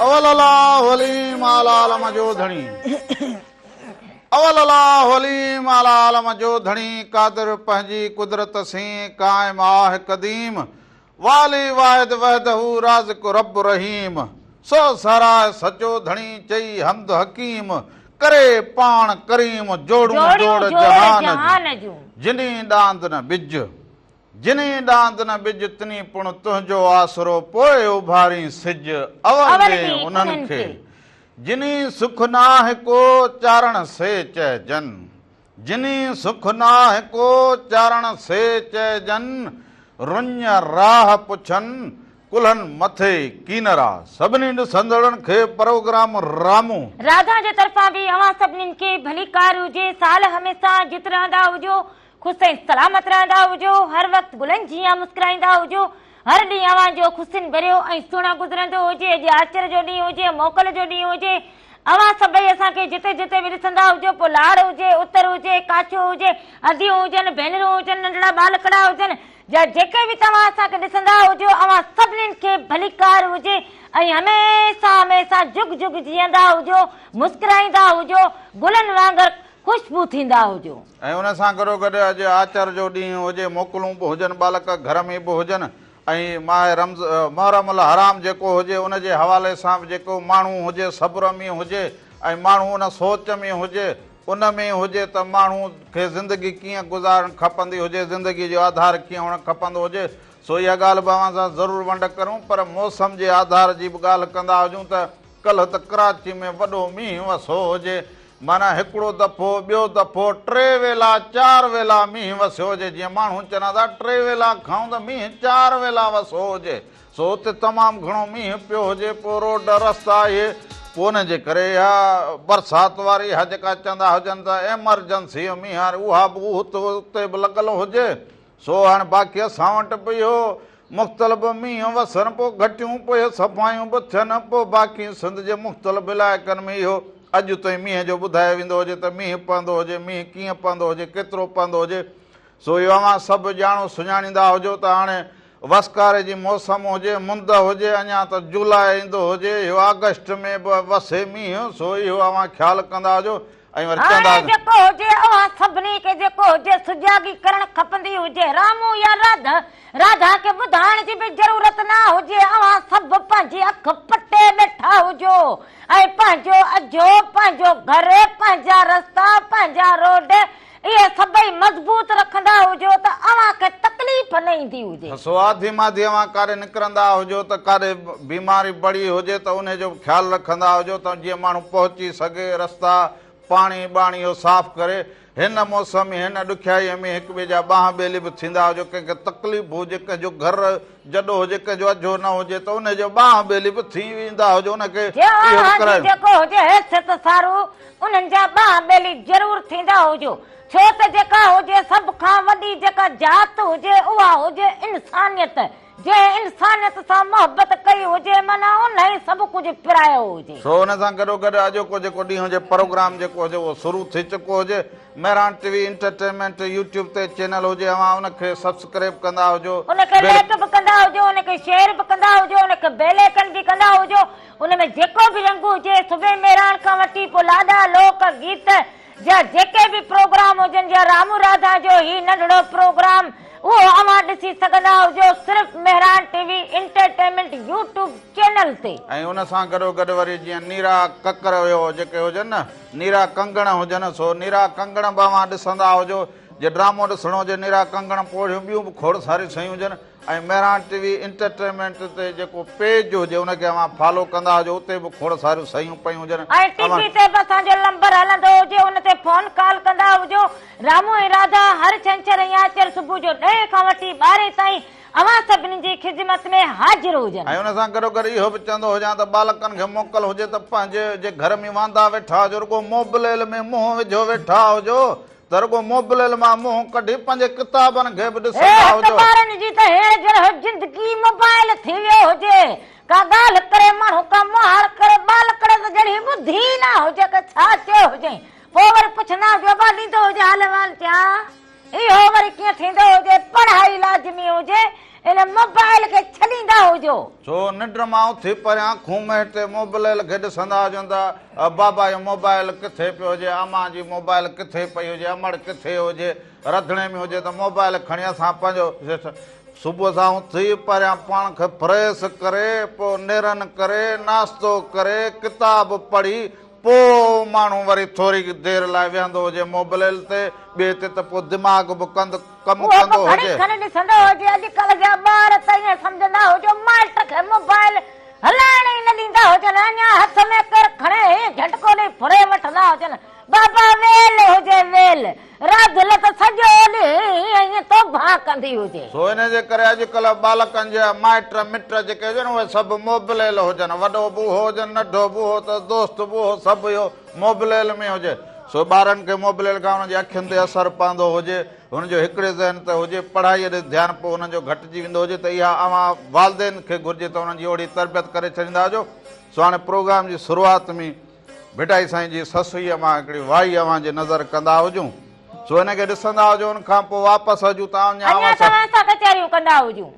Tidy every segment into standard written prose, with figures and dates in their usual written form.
अवलला होली मालाल मजो धणी अवलला होली मालाल मजो धणी कादर पंहिंजी कुदरत से कायम आहे कदीम वाली वाहिद वहदहू राज़िक रब रहीम सो सराय सचो धणी चई हमद हकीम करे पाण करीम जोड़ू जोड़ जहान जिनी डांद न बिज जिनी डांद न बिज तिनी पुण तुंहिंजो आसरो पोइ उभारी सिज अवल दे उन्हनि खे जिनी सुख नाहे को चारण से चइजन जिनी सुख नाहे को चारण से चइजन रुञ राह पुछनि कुल्हनि मथे कीनरा सभिनी ॾिसंदड़नि खे प्रोग्राम रामू राधा जे तरफ़ां बि अवां सभिनीनि खे भली कार हुजे साल हमेशा जित रहंदा हुजो ख़ुशि ऐं सलामत रहंदा हुजो हर वक़्तु गुलनि जीअं मुस्कुराईंदा हुजो हर ॾींहुं अवां जो ख़ुशियुनि भरियो ऐं सुहिणो गुज़रंदो हुजे अॼु आचर जो ॾींहुं हुजे मोकल जो ॾींहुं हुजे अवां सभई असांखे जिते जिते बि ॾिसंदा हुजो पोइ लाड़ हुजे उतर हुजे काचो हुजे अदियूं हुजनि भेनरूं हुजनि नंढड़ा बालकड़ा हुजनि या जेके बि तव्हां असांखे ॾिसंदा हुजो अवां सभिनीनि खे भली कार हुजे ऐं हमेशा हमेशा जुग जुग जीअंदा हुजो मुस्कुराईंदा हुजो गुलनि वांगुरु खुशबू थींदा हुजो ऐं उन सां गॾो गॾु अॼु आचर जो ॾींहुं हुजे मोकलूं बि हुजनि बालक घर में बि हुजनि ऐं माहे मुहर्रम अल हराम जेको हुजे उन जे हवाले सां बि जेको माण्हू हुजे सब्र में हुजे ऐं माण्हू उन सोच में हुजे उन में हुजे त माण्हू खे ज़िंदगी कीअं गुज़ारणु खपंदी हुजे ज़िंदगी जो आधार कीअं हुअणु खपंदो हुजे सो इहा ॻाल्हि बि अव्हां सां ज़रूरु वंड करूं पर मौसम जे आधार जी बि ॻाल्हि कंदा हुजूं त कल्ह त कराची में वॾो मींहुं वसियो हुजे माना हिकिड़ो दफ़ो ॿियो दफ़ो टे वेला चारि वेला मींहुं वसियो हुजे जीअं माण्हू चवंदा था टे वेला खाऊं त मींहुं चारि वेला वसियो हुजे सो हुते तमामु घणो मींहुं पियो हुजे पोइ रोड रस्ता इहे पोइ उन जे करे इहा बरसाति वारी इहा जेका चवंदा हुजनि त एमरजेंसी मींहुं हाणे उहा बि उते बि लॻल हुजे सो हाणे बाक़ी असां वटि बि इहो मुख़्तलिफ़ मींहुं वसनि पोइ घटियूं पोइ सफ़ाइयूं बि थियनि पोइ बाक़ी सिंध जे मुख़्तलिफ़ इलाइक़नि में इहो अॼु ताईं मींहं जो ॿुधायो वेंदो हुजे त मींहुं पवंदो हुजे मींहुं कीअं पवंदो हुजे केतिरो पवंदो हुजे सो इहो अव्हां सभु ॼाणो सुञाणींदा हुजो त हाणे वसकारे जी मौसम हुजे मुंद हुजे अञा त जुलाई ईंदो हुजे इहो अगस्त में बि वसे मींहुं सो इहो अव्हां ख़्यालु कंदा हुजो ऐं वरी चवंदा जेको हुजे अव्हां सभिनी खे जेको हुजे सुजागी करणु खपंदी हुजे रामू या राधा राधा खे ॿुधाइण जी बि ज़रूरत न हुजे अव्हां सभु पंहिंजी अखि पटे वेठा हुजो ऐं पंहिंजो अजो पंहिंजो घर पंहिंजा रस्ता पंहिंजा रोड इहे सभई मज़बूत रखंदा हुजो त अव्हां खे तकलीफ़ न ईंदी हुजे सो आधी माधी अव्हां काॾे निकिरंदा हुजो त काॾे बीमारी बड़ी हुजे त उन जो ख़्यालु रखंदा हुजो त जीअं माण्हू पहुची सघे रस्ता पाणी बाणी इहो साफ़ करे हिन मौसम में हिन ॾुखियाईअ में हिक ॿिए जा बाह ॿेली बि थींदा हुजो कंहिंखे तकलीफ़ हुजे कंहिंजो घर जॾो हुजे कंहिंजो अजो न हुजे त उनजो बाह ॿेली बि थी वेंदा हुजो उनखे जेको हुजे हैसियत सारो उन्हनि जा बाह ॿेली ज़रूरु थींदा हुजो छो त जेका हुजे सभ खां वॾी जेका जात हुजे उहा हुजे इंसानियत जे इंसानियत सां मोहबत कई हुजे माना उन ई सभु कुझु पिरायो हुजे सो हुन सां गॾो गॾु अॼोको जेको ॾींहुं हुजे प्रोग्राम जेको हुजे उहो शुरू थी चुको हुजे मेहरान टीवी एंटरटेनमेंट यूट्यूब ते चैनल हुजे अव्हां उनखे सब्सक्राइब कंदा हुजो उनखे लाइक बि कंदा हुजो उनखे शेयर बि कंदा हुजो उनखे बेल आइकन बि कंदा हुजो उनमें जेको बि रंग हुजे सुबह मेहरान खां वठी पोइ लाॾा लोक गीत जा जेके बि प्रोग्राम हुजनि या रामू राधा जो ही नंढड़ो प्रोग्राम उहो अव्हां ॾिसी सघंदा हुजो सिर्फ़ Mehran TV entertainment YouTube channel ते ऐं उन सां गॾो गॾु वरी जीअं नीरा ककर हुयो जेके हुजनि न नीरा कंगण हुजनि सो नीरा कंगण बि अव्हां ॾिसंदा हुजो जे ड्रामो ॾिसणो हुजे नीरा कंगण पोड़ियूं ॿियूं बि खोड़ सारियूं शयूं हुजनि ऐं मेहरान टीवी एंटरटेनमेंट ते जेको पेज हुजे उनखे अव्हां फॉलो कंदा हुजो उते बि खोड़ सारियूं शयूं पयूं हुजनि ऐं टीवी ते बि असांजो नंबर हलंदो हुजे उन ते फोन कॉल कंदा हुजो रामू ऐं राधा हर छंछर ऐं आचर सुबुह जो 10 खां वठी 12 ताईं अव्हां सभिनी जी ख़िदमत में हाज़िर हुजनि ऐं उन सां गॾो गॾु इहो बि चवंदो हुजां त बालकनि खे मोकल हुजे त पंहिंजे जे घर में वांदा वेठा हुजो रुगो मोबाइल में मुंहुं विझो वेठा हुजो त रुगो मोबाइल मां मुंहुं कढी पंहिंजे किताबनि खे बि ॾिसंदा हुजो ॿारनि जी त हेड़ जिंदगी मोबाइल थी वियो हुजे का ॻाल्हि करे माण्हू का मुहार करे बालकड़ त जहिड़ी ॿुधी न हुजे का छा चयो हुजे पोइ वरी पुछंदा जवाब ॾींदो हुजे हाल वाल छा इहो वरी कीअं थींदो हुजे पढ़ाई लाज़मी हुजे इन मोबाइल खे छॾींदा हुजो। छो निंड मां उथी परियां खूम हेठि मोबाइल खे ॾिसंदा हुजनि था बाबा जो मोबाइल किथे पियो हुजे, अम्मा जी मोबाइल किथे पई हुजे, अमड़ किथे हुजे, रंधिणे में हुजे त मोबाइल खणी असां पंहिंजो सुबुह सां उथी परियां पाण खे फ्रेश करे पोइ नेरनि करे नाश्तो करे किताब पढ़ी पोइ माण्हू वरी थोरी देरि लाइ वेहंदो हुजे मोबाइल ते, ॿिए ते त पोइ दिमाग़ बि कमु कंदो हुजे। ॾिसंदो हुजे अॼुकल्ह जा ॿार त ईअं सम्झंदा हुजो माइट खे मोबाइल हलाइण ई न ॾींदा हुजनि, अञा हथ में केरु खणे झटको ॾेई फुरे वठंदा हुजनि। बाबा वेल हुजे वेल, राधल त सॼो ॾींहुं ईअं तोबा कंदी हुजे। सो इन जे करे अॼुकल्ह बालकनि जा माइट मिट जेके हुजनि उहे सभु मोबाइल हुजनि, वॾो बूहो हुजनि नंढो बूहो त दोस्त बूहो सभु इहो मोबाइल में हुजे। सो ॿारनि खे मोबाइल खां हुनजी अखियुनि ते असरु पवंदो हुजे, हुनजो हिकिड़े ज़हन ते हुजे, पढ़ाईअ ॾे ध्यानु पोइ हुनजो घटिजी वेंदो हुजे त इहा अवां वालदेन खे घुरिजे त हुननि जी ओड़ी तरबियत करे छॾींदा हुजो। सो हाणे प्रोग्राम जी शुरूआति में भिटाई साईं जी ससुईअ मां हिकिड़ी वाई अवां जे नज़र कंदा हुजूं। सो हिनखे ॾिसंदा हुजो, हुन खां पोइ वापसि अचूं था कचहरियूं कंदा हुजूं।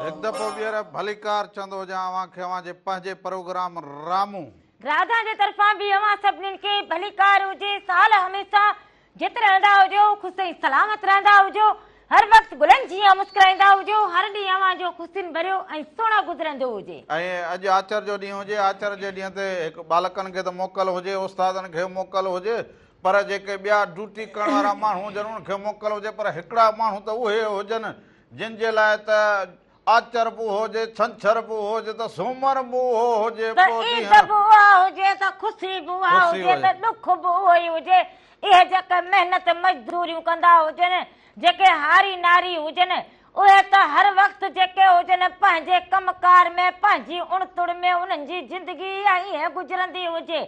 हिकु दफ़ो ॿीहर भलीकार चवंदो हुजां अवां खे अवां जे पंहिंजे प्रोग्राम रामू राधा जे तरफ़ां बि अवां सभिनीनि खे भलीकार हुजे, साल हमेशा जित रहंदा हुजो, ख़ुशी सलामत रहंदा हुजो, हर वक़्तु गुलनि जीअं मुस्कुराईंदा हुजो, हर ॾींहुं अवां जो ख़ुशियुनि भरियो ऐं सुहिणो गुज़रंदो हुजे। ऐं अॼु आचर जो ॾींहुं हुजे, आचर जे ॾींहं ते हिकु बालकनि खे त मोकल हुजे, उस्तादनि खे मोकल हुजे, पर जेके ॿिया ड्यूटी करण वारा माण्हू हुजनि उनखे मोकल हुजे, पर हिकिड़ा माण्हू त उहे हुजनि जिन जे लाइ त आचर बि हुजे, छंछर बि हुजे त सूमर बि हुजे, ईद बि हुजे त ख़ुशी बि हुजे त ॾुख बि उहो ई हुजे। इहे जेके महिनत मज़दूरियूं कंदा हुजनि, जेके हारी नारी हुजनि, उहे त हर वक़्तु जेके हुजनि पंहिंजे कमकार में पंहिंजी उणतुड़ में उन्हनि जी ज़िंदगी ईअं गुज़रंदी हुजे।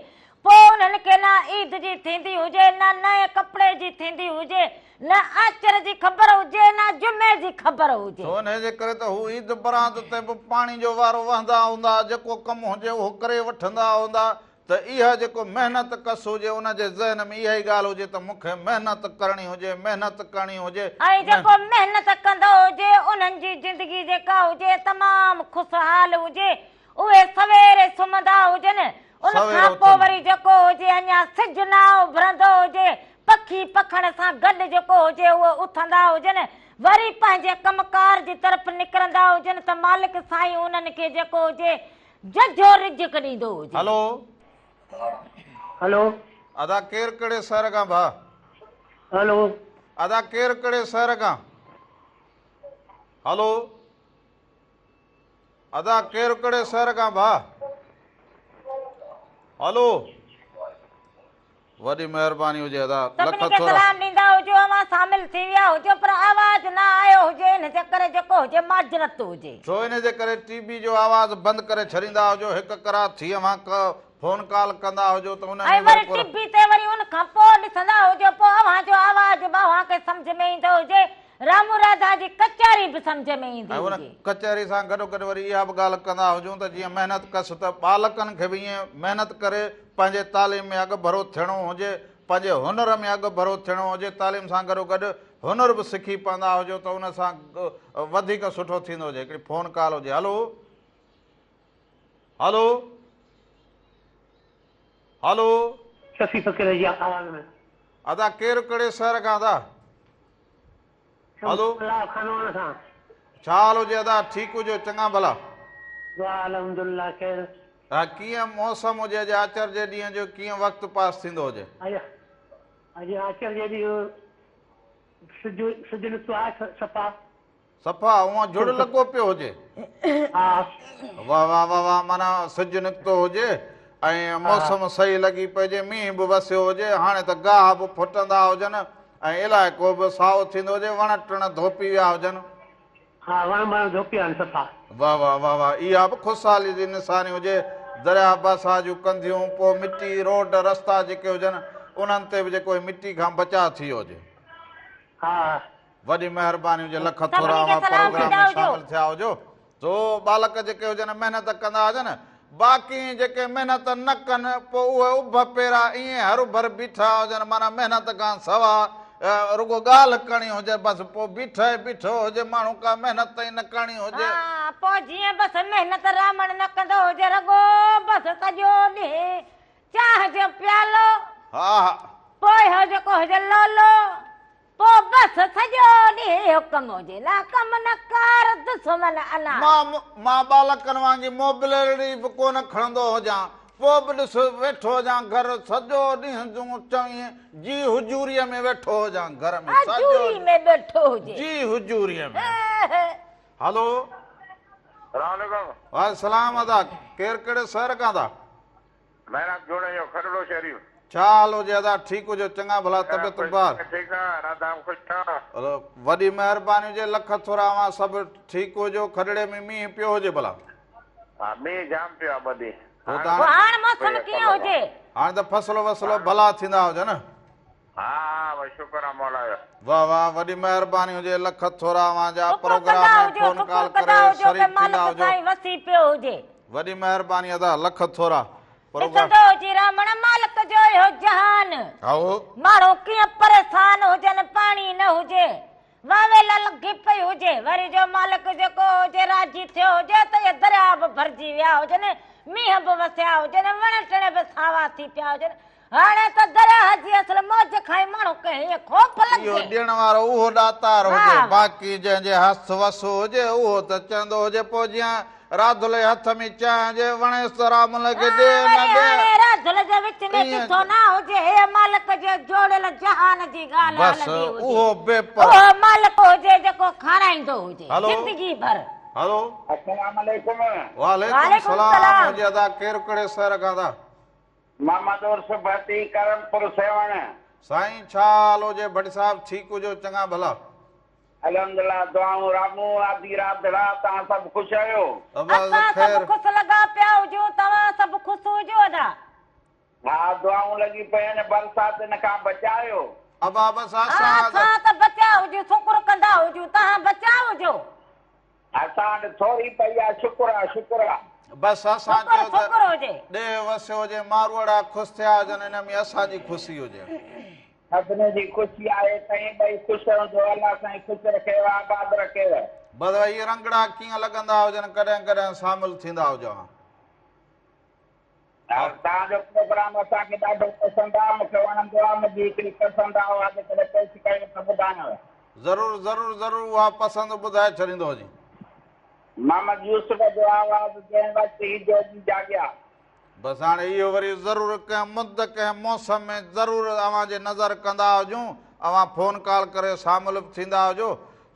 पोइ उन्हनि खे न ईद जी थींदी हुजे, न नए कपिड़े जी थींदी हुजे, न आचर जी ख़बर हुजे, न जुमे जी ख़बर हुजे। हुन जे करे त हू ईद बरात ते बि पाणी जो वारो वहंदा हूंदा, जेको कमु हुजे उहो करे वठंदा हूंदा, त इहा जेको महिनत कस हुजे उनजे ज़हन में इहा ई ॻाल्हि हुजे त मूंखे महिनत करणी हुजे, महिनत करणी हुजे। ऐं जेको महिनत कंदो हुजे उन्हनि जी ज़िंदगी जेका हुजे तमामु ख़ुशहाल हुजे। उहे सवेरे सुम्हंदा हुजनि, उन खां पोइ वरी जेको हुजे अञा सिज न उभरंदो हुजे, पखी पखण सां गॾु जेको हुजे उहे उथंदा हुजनि, वरी पंहिंजे कमकार जी तरफ़ निकिरंदा हुजनि त मालिक साईं उन्हनि खे जेको हुजे जजो रिज़्क़ ॾींदो हुजे। हलो हेलो अदा केरु कहिड़े शहर खां भाउ? हेलो अदा केरु कहिड़े शहर खां? हलो अदा केरु कहिड़े शहर खां भाउ? हलो वॾी महिरबानी हुजे अदा, लख थोरा सलाम ॾींदा हुजो, अवां शामिल थी विया हुजो पर आवाज़ न आयो हुजे, इन जे करे जेको हुजे माजरत हुजे। छो इन जे करे टीवी जो आवाज़ बंदि करे छॾींदा हुजो, हिकु करा थी अवां फोन कॉल कंदा हुजो त उन ऐं वरी टीवी ते वरी उन खां पोइ ॾिसंदा हुजो, पोइ अवां जो आवाज़ अवां खे सम्झ में ईंदो हुजे, रामू राधा जी कचहरी बि सम्झ में ईंदी हुजे। कचहरी सां गॾो गॾु वरी इहा बि ॻाल्हि कंदा हुजूं त जीअं महिनत कस त बालकनि खे बि ईअं महिनत करे पंहिंजे तालीम में अॻु भरो थियणो हुजे, पंहिंजे हुनर में अॻु भरो थियणो हुजे, तालीम सां गॾो गॾु हुनर बि सिखी पवंदा हुजो त उन सां वधीक सुठो थींदो हुजे। हिकिड़ी फोन कॉल हुजे। हलो हलो हलो शफी फ़कीर जी आवाज़ में अदा केरु कहिड़े शहर खां अदा? हलो खानवान खां छा हाल हुजे अदा? ठीकु हुजो? चङा भला अल्हम्दुलिल्लाह ख़ैर। हा कीअं मौसम हुजे अॼु आचर जे ॾींहं जो, कीअं वक़्तु पास थींदो हुजे? अॼु आचर जे ॾींहुं सिज निकितो आहे सफ़ा सफ़ा उहा जुड़ लॻो पियो हुजे। हा वाह वाह वाह वाह, माना सिज निकितो हुजे ऐं मौसम सही लॻी पइजे, मींहुं बि वसियो हुजे, हाणे त गाह बि फुटंदा हुजनि ऐं इलाइक़ो बि साओ थींदो हुजे, वण टिण धोपी विया हुजनि। हा वण धोपी विया आहिनि सफ़ा। वाह वाह वाह वाह, इहा बि ख़ुशहाली जी निशानी हुजे। दरिया बरसा जूं कंदियूं, पोइ मिटी रोड रस्ता जेके हुजनि उन्हनि ते बि जेको मिटी खां बचाव थी वियो हुजे। हाँ वॾी महिरबानी हुजे लख सभिनी थोरा खे सलाम प्रोग्राम ॾींदा में हुजो। शामिल थिया हुजो जो बालक जेके हुजनि महिनत कंदा हुजनि बाक़ी जेके महिनत न कनि पोइ उहे उभ पेरा ईअं हरू भर बीठा हुजनि माना महिनत खां सवा रुगो ॻाल्हि करणी हुजे बसि पोइ बीठो हुजे माण्हू का महिनत ई न करणी हुजे हा पोइ जीअं बसि महिनत रावण न कंदो हुजे रगो बसि सॼो ॾींहुं चांहि जो प्यालो हा हा पोइ हो जेको हुजे लोलो पोइ बसि सॼो ॾींहुं हुकम हुजे न कम न कार दुश्मन अना मां बालकनि वांगुरु मोबिलिटी बि कोन खणंदो हुजां पोइ बि ॾिस वेठो हुजां घर सॼो ॾींहुं तूं चवीं जी हुजूरीअ में वेठो हुजां घर में हजूरी में वेठो हुजे जी हुजूरीअ में हलो सलामकुम वाह सलाम अदा केरु कहिड़े शहर खां था मेरा जोड़े जो खरड़ो शरीफ छा हाल हुजे अदा ठीकु हुजे चङा भला तबियत बार ठीक है राधा खुश था हलो वॾी महिरबानी हुजे लख थोरा सभु ठीकु हुजो खरड़े में मींहुं पियो हुजे भला हां मी जाम पियो बदी पोइ त पोइ हाणे मौसम कीअं हुजे हाणे त फसलो वसलो भला थींदा हुजनि हां भाई शुक्र है मौला जो वाह वाह वॾी महिरबानी हुजे लख थोरा जा शुक्र प्रोग्राम कंदा में हुजो फोन शुक्र कॉल कंदा करे हुजो शरीक के थींदा मालिक हुजो साईं वसी पियो हुजे वॾी महिरबानी अदा लख थोरा प्रोग्राम ॾिसंदो हुजे रावण मालिक जो इहो जहान आओ माण्हू कीअं परेशान हुजनि पाणी न हुजे वावेल लॻी पई हुजे वरी जो मालिक जेको हुजे राजी थियो हुजे त इहे दरिया बि भरिजी विया हुजनि मींहं बि वसिया हुजनि वण टिण बि सावा थी पिया हुजनि हाणे त दरिया जी असुल मौज खाई माण्हू खे हीअं खोप इहो लॻे ॾियण वारो उहो ॾातार हुजे हा। बाक़ी जंहिंजे हथ वसु हुजे उहो त चवंदो हुजे पोइ जीअं राधुले हथ में चांहि जे वणे सराम लॻे ॾे न ॾे राधुल जे विच में ईअं किथो न हुजे हे मालिक जे जोड़ियल जहान जी ॻाल्हि बसि हलंदी हुजे उहो बेपर उहो मालिक हुजे जेको खाराईंदो हुजे हलो। ज़िंदगी भर हलो अस्सलाम वालेकुम वालेकुम वालेकुम सलाम सलाम। हुजे अदा केरु कहिड़े शहर खां था मोहम्मद उर्फ भती करमपुर सेवण साईं छा हाल हुजे भट्ट साहब ठीकु हुजो चङा भला अल्हम्दुलिल्लाह दुआऊं रामू आदि रात रात तव्हां सभु ख़ुशि आहियो बसि असां ख़ैर सभु ख़ुशि लॻा पिया हुजूं तव्हां सभु ख़ुशि हुजो अदा हा दुआऊं लॻी पई आहिनि बरसाति हिन खां बचायो अबा बसि असां असां त बचा हुजूं शुक्र कंदा हुजूं तव्हां बचा हुजो असां वटि थोरी पई आहे शुक्र आहे बसि असां शुक्र चयो त शुक्र हुजे ॾे वसियो हुजे मारवाड़ा ख़ुशि थिया हुजनि हिन में असांजी ख़ुशी हुजे सभिनी जी ख़ुशी आहे साईं भई ख़ुशि रहंदो अलाह साईं ख़ुशि रखेव आबाद रखेव बसि इहे रंगड़ा कीअं लॻंदा हुजनि कॾहिं कॾहिं शामिल थींदा हुजो तव्हांजो प्रोग्राम असांखे ॾाढो पसंदि आहे मूंखे वणंदो आहे मुंहिंजी हिकिड़ी पसंदि आहे उहा जेकॾहिं पेश कयूं त ॿुधायांव ज़रूरु ज़रूरु ज़रूरु उहा पसंदि ॿुधाए छॾींदो हुजे मोहम्मद यूसुफ जो आवाज़ जंहिं वक़्तु ई जोगी जाॻिया बसि हाणे इहो वरी ज़रूरु कंहिं मुद्द कंहिं मौसम में ज़रूरु अव्हांजे नज़र कंदा हुजूं अव्हां फ़ोन कॉल करे शामिल बि थींदा हुजो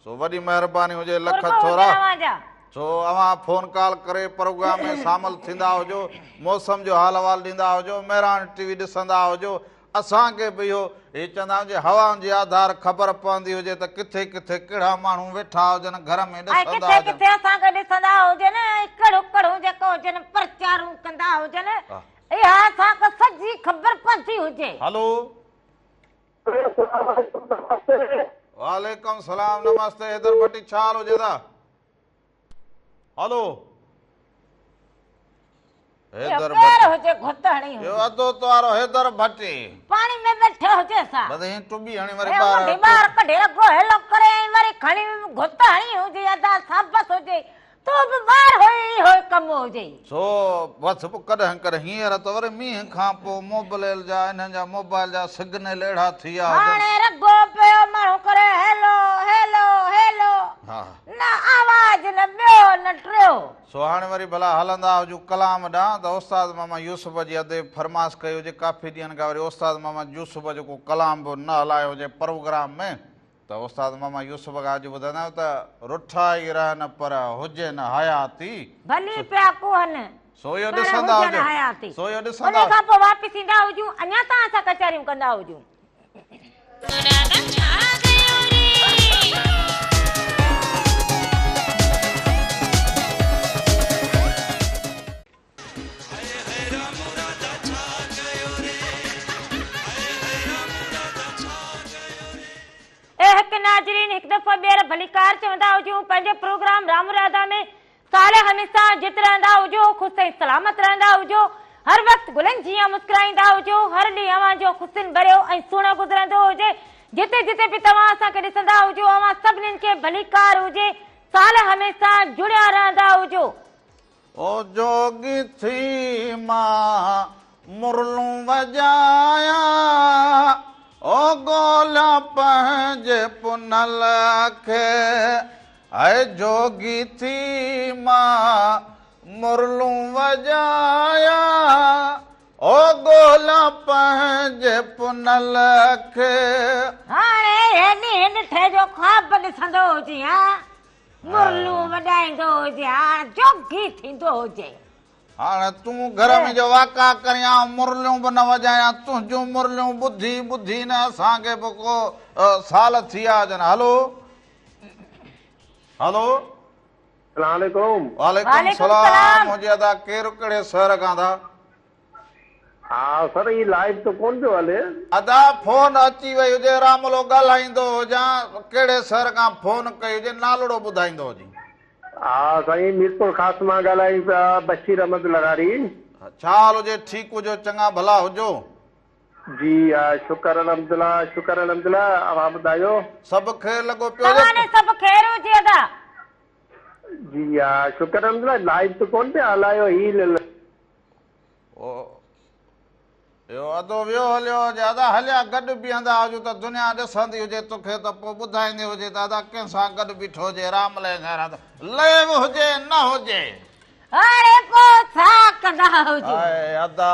सो वॾी महिरबानी हुजे लख शुक्र हुजे थोरा तव्हांजा सो अव्हां फ़ोन कॉल करे प्रोग्राम में शामिल थींदा हुजो मौसम जो हाल अहिवाल ॾींदा हुजो महिरान टीवी ॾिसंदा हुजो असांखे बि इहो हे चवंदा आहियूं जे हवाउनि जी आधार ख़बर पवंदी हुजे त किथे किथे कहिड़ा माण्हू वेठा हुजनि घर में ऐं ॾिसंदा किथे हुजनि किथे असांखे ॾिसंदा हुजनि कड़ू कड़ू जेको हुजनि प्रचारूं कंदा हुजनि हा। इहा असांखे सॼी ख़बर पवंदी हुजे हलो वालेकुम सलाम नमस्ते हैदर भट्टी छा हाल हुजे था हलो हैदर केरु भट्टी हुजे घुट हणी इहो हुजे अधो तवारो हैदर भट्टी पाणी में वेठे हुजे सा बस ही टुबी हणी वरी मुंडी ॿार ॿार कढे लॻो हेलो करे ऐं वरी खणी घुट हणी हुजे अदा साबस हुजे तो बि ॿार होई होई कम हुजे सो बस कॾहिं कॾहिं हींअर त वरी मींहं खां पोइ मोबाइल जा हिननि जा मोबाइल जा सिग्नल अहिड़ा थी विया हुजनि हाणे रगो पियो माण्हू करे हेलो हेलो हेलो हा न आवाज न ॿियो न टियो सो हाणे वरी भला हलंदा हुजूं कलाम ॾांहुं त उस्ताद मामा यूसुफ जी अदे फरमाइश कई हुजे काफ़ी ॾींहंनि खां वरी उस्ताद मामा यूसुफ जेको कलाम बि न हलायो हुजे प्रोग्राम में त उस्ताद मामा यूसुफ खां अॼु ॿुधाईंदा आहियूं त रुठा ई रहनि पर हुजे न हयाती भली पिया कोहनि सो इहो पर ॾिसंदा हुजनि हुजो हयाती सो इहो उन ॾिसंदा खां पोइ वापसि ईंदा हुजूं अञा तव्हां सां कचहरियूं कंदा हुजूं ॿीहर भलीकार चवंदा हुजूं पंहिंजे प्रोग्राम राम राधा में साल हमेशा जित रहंदा हुजो ख़ुशि ऐं सलामत रहंदा हुजो हर वक़्तु गुलनि जीअं मुस्कुराईंदा हुजो हर ॾींहुं अव्हांजो ख़ुशियुनि भरियो ऐं सुहिणो गुज़रंदो हुजे जिते जिते बि तव्हां असांखे ॾिसंदा हुजो अव्हां सभिनीनि खे भलीकार हुजे साल हमेशा जुड़िया रहंदा हुजो। ओ जोगी थी मां मुरलूं वजाया ओ गोला पंहिंजे पुनल खे ऐं जोगी थी मां मुरलूं वजाया ओ गोला पंहिंजे पुनल खे हाणे हेॾी ॾिठे जो ख्वाब ॾिसंदो हुजे हा मुरलूं वॼाईंदो हुजे हा जोगी थींदो हुजे। हाणे तूं घर में जो वाका करियां मुरलियूं बि न वॼायां तुंहिंजूं मुरलियूं ॿुधी ॿुधी न असांखे बि को साल थी विया हुजनि। हलो हलो सलामकुम। वालेकुम सलाम मुंहिंजे अदा केरु कहिड़े शहर खां था? हा सर ये लाइव तो कोन पियो हले अदा फोन अची वई हुजे रामलो ॻाल्हाईंदो हुजां कहिड़े शहर खां फोन कई हुजे नालड़ो ॿुधाईंदो हुजे। हा साईं मीरपुर ख़ास मां ॻाल्हायूं पिया बशीर अहमद लरारी। छा हाल हुजे ठीकु हुजो चङा भला हुजो? जी शुक्र अलहमदुलिल्लाह अवां ॿुधायो सभु ख़ैर लॻो पियो तव्हां सभु ख़ैर हुजे अदा? जी शुक्र अलहमदुलिल्लाह लाइव तो कोन पिया हलायो ही इहो अधो वियो हलियो ज्यादा हलिया गॾु बीहंदा हुजूं त दुनिया ॾिसंदी हुजे तोखे त पोइ ॿुधाईंदी हुजे दादा कंहिंसां गॾु बीठो हुजे राम लेव हुजे न हुजे हाणे पोइ छा कंदा हुजे अदा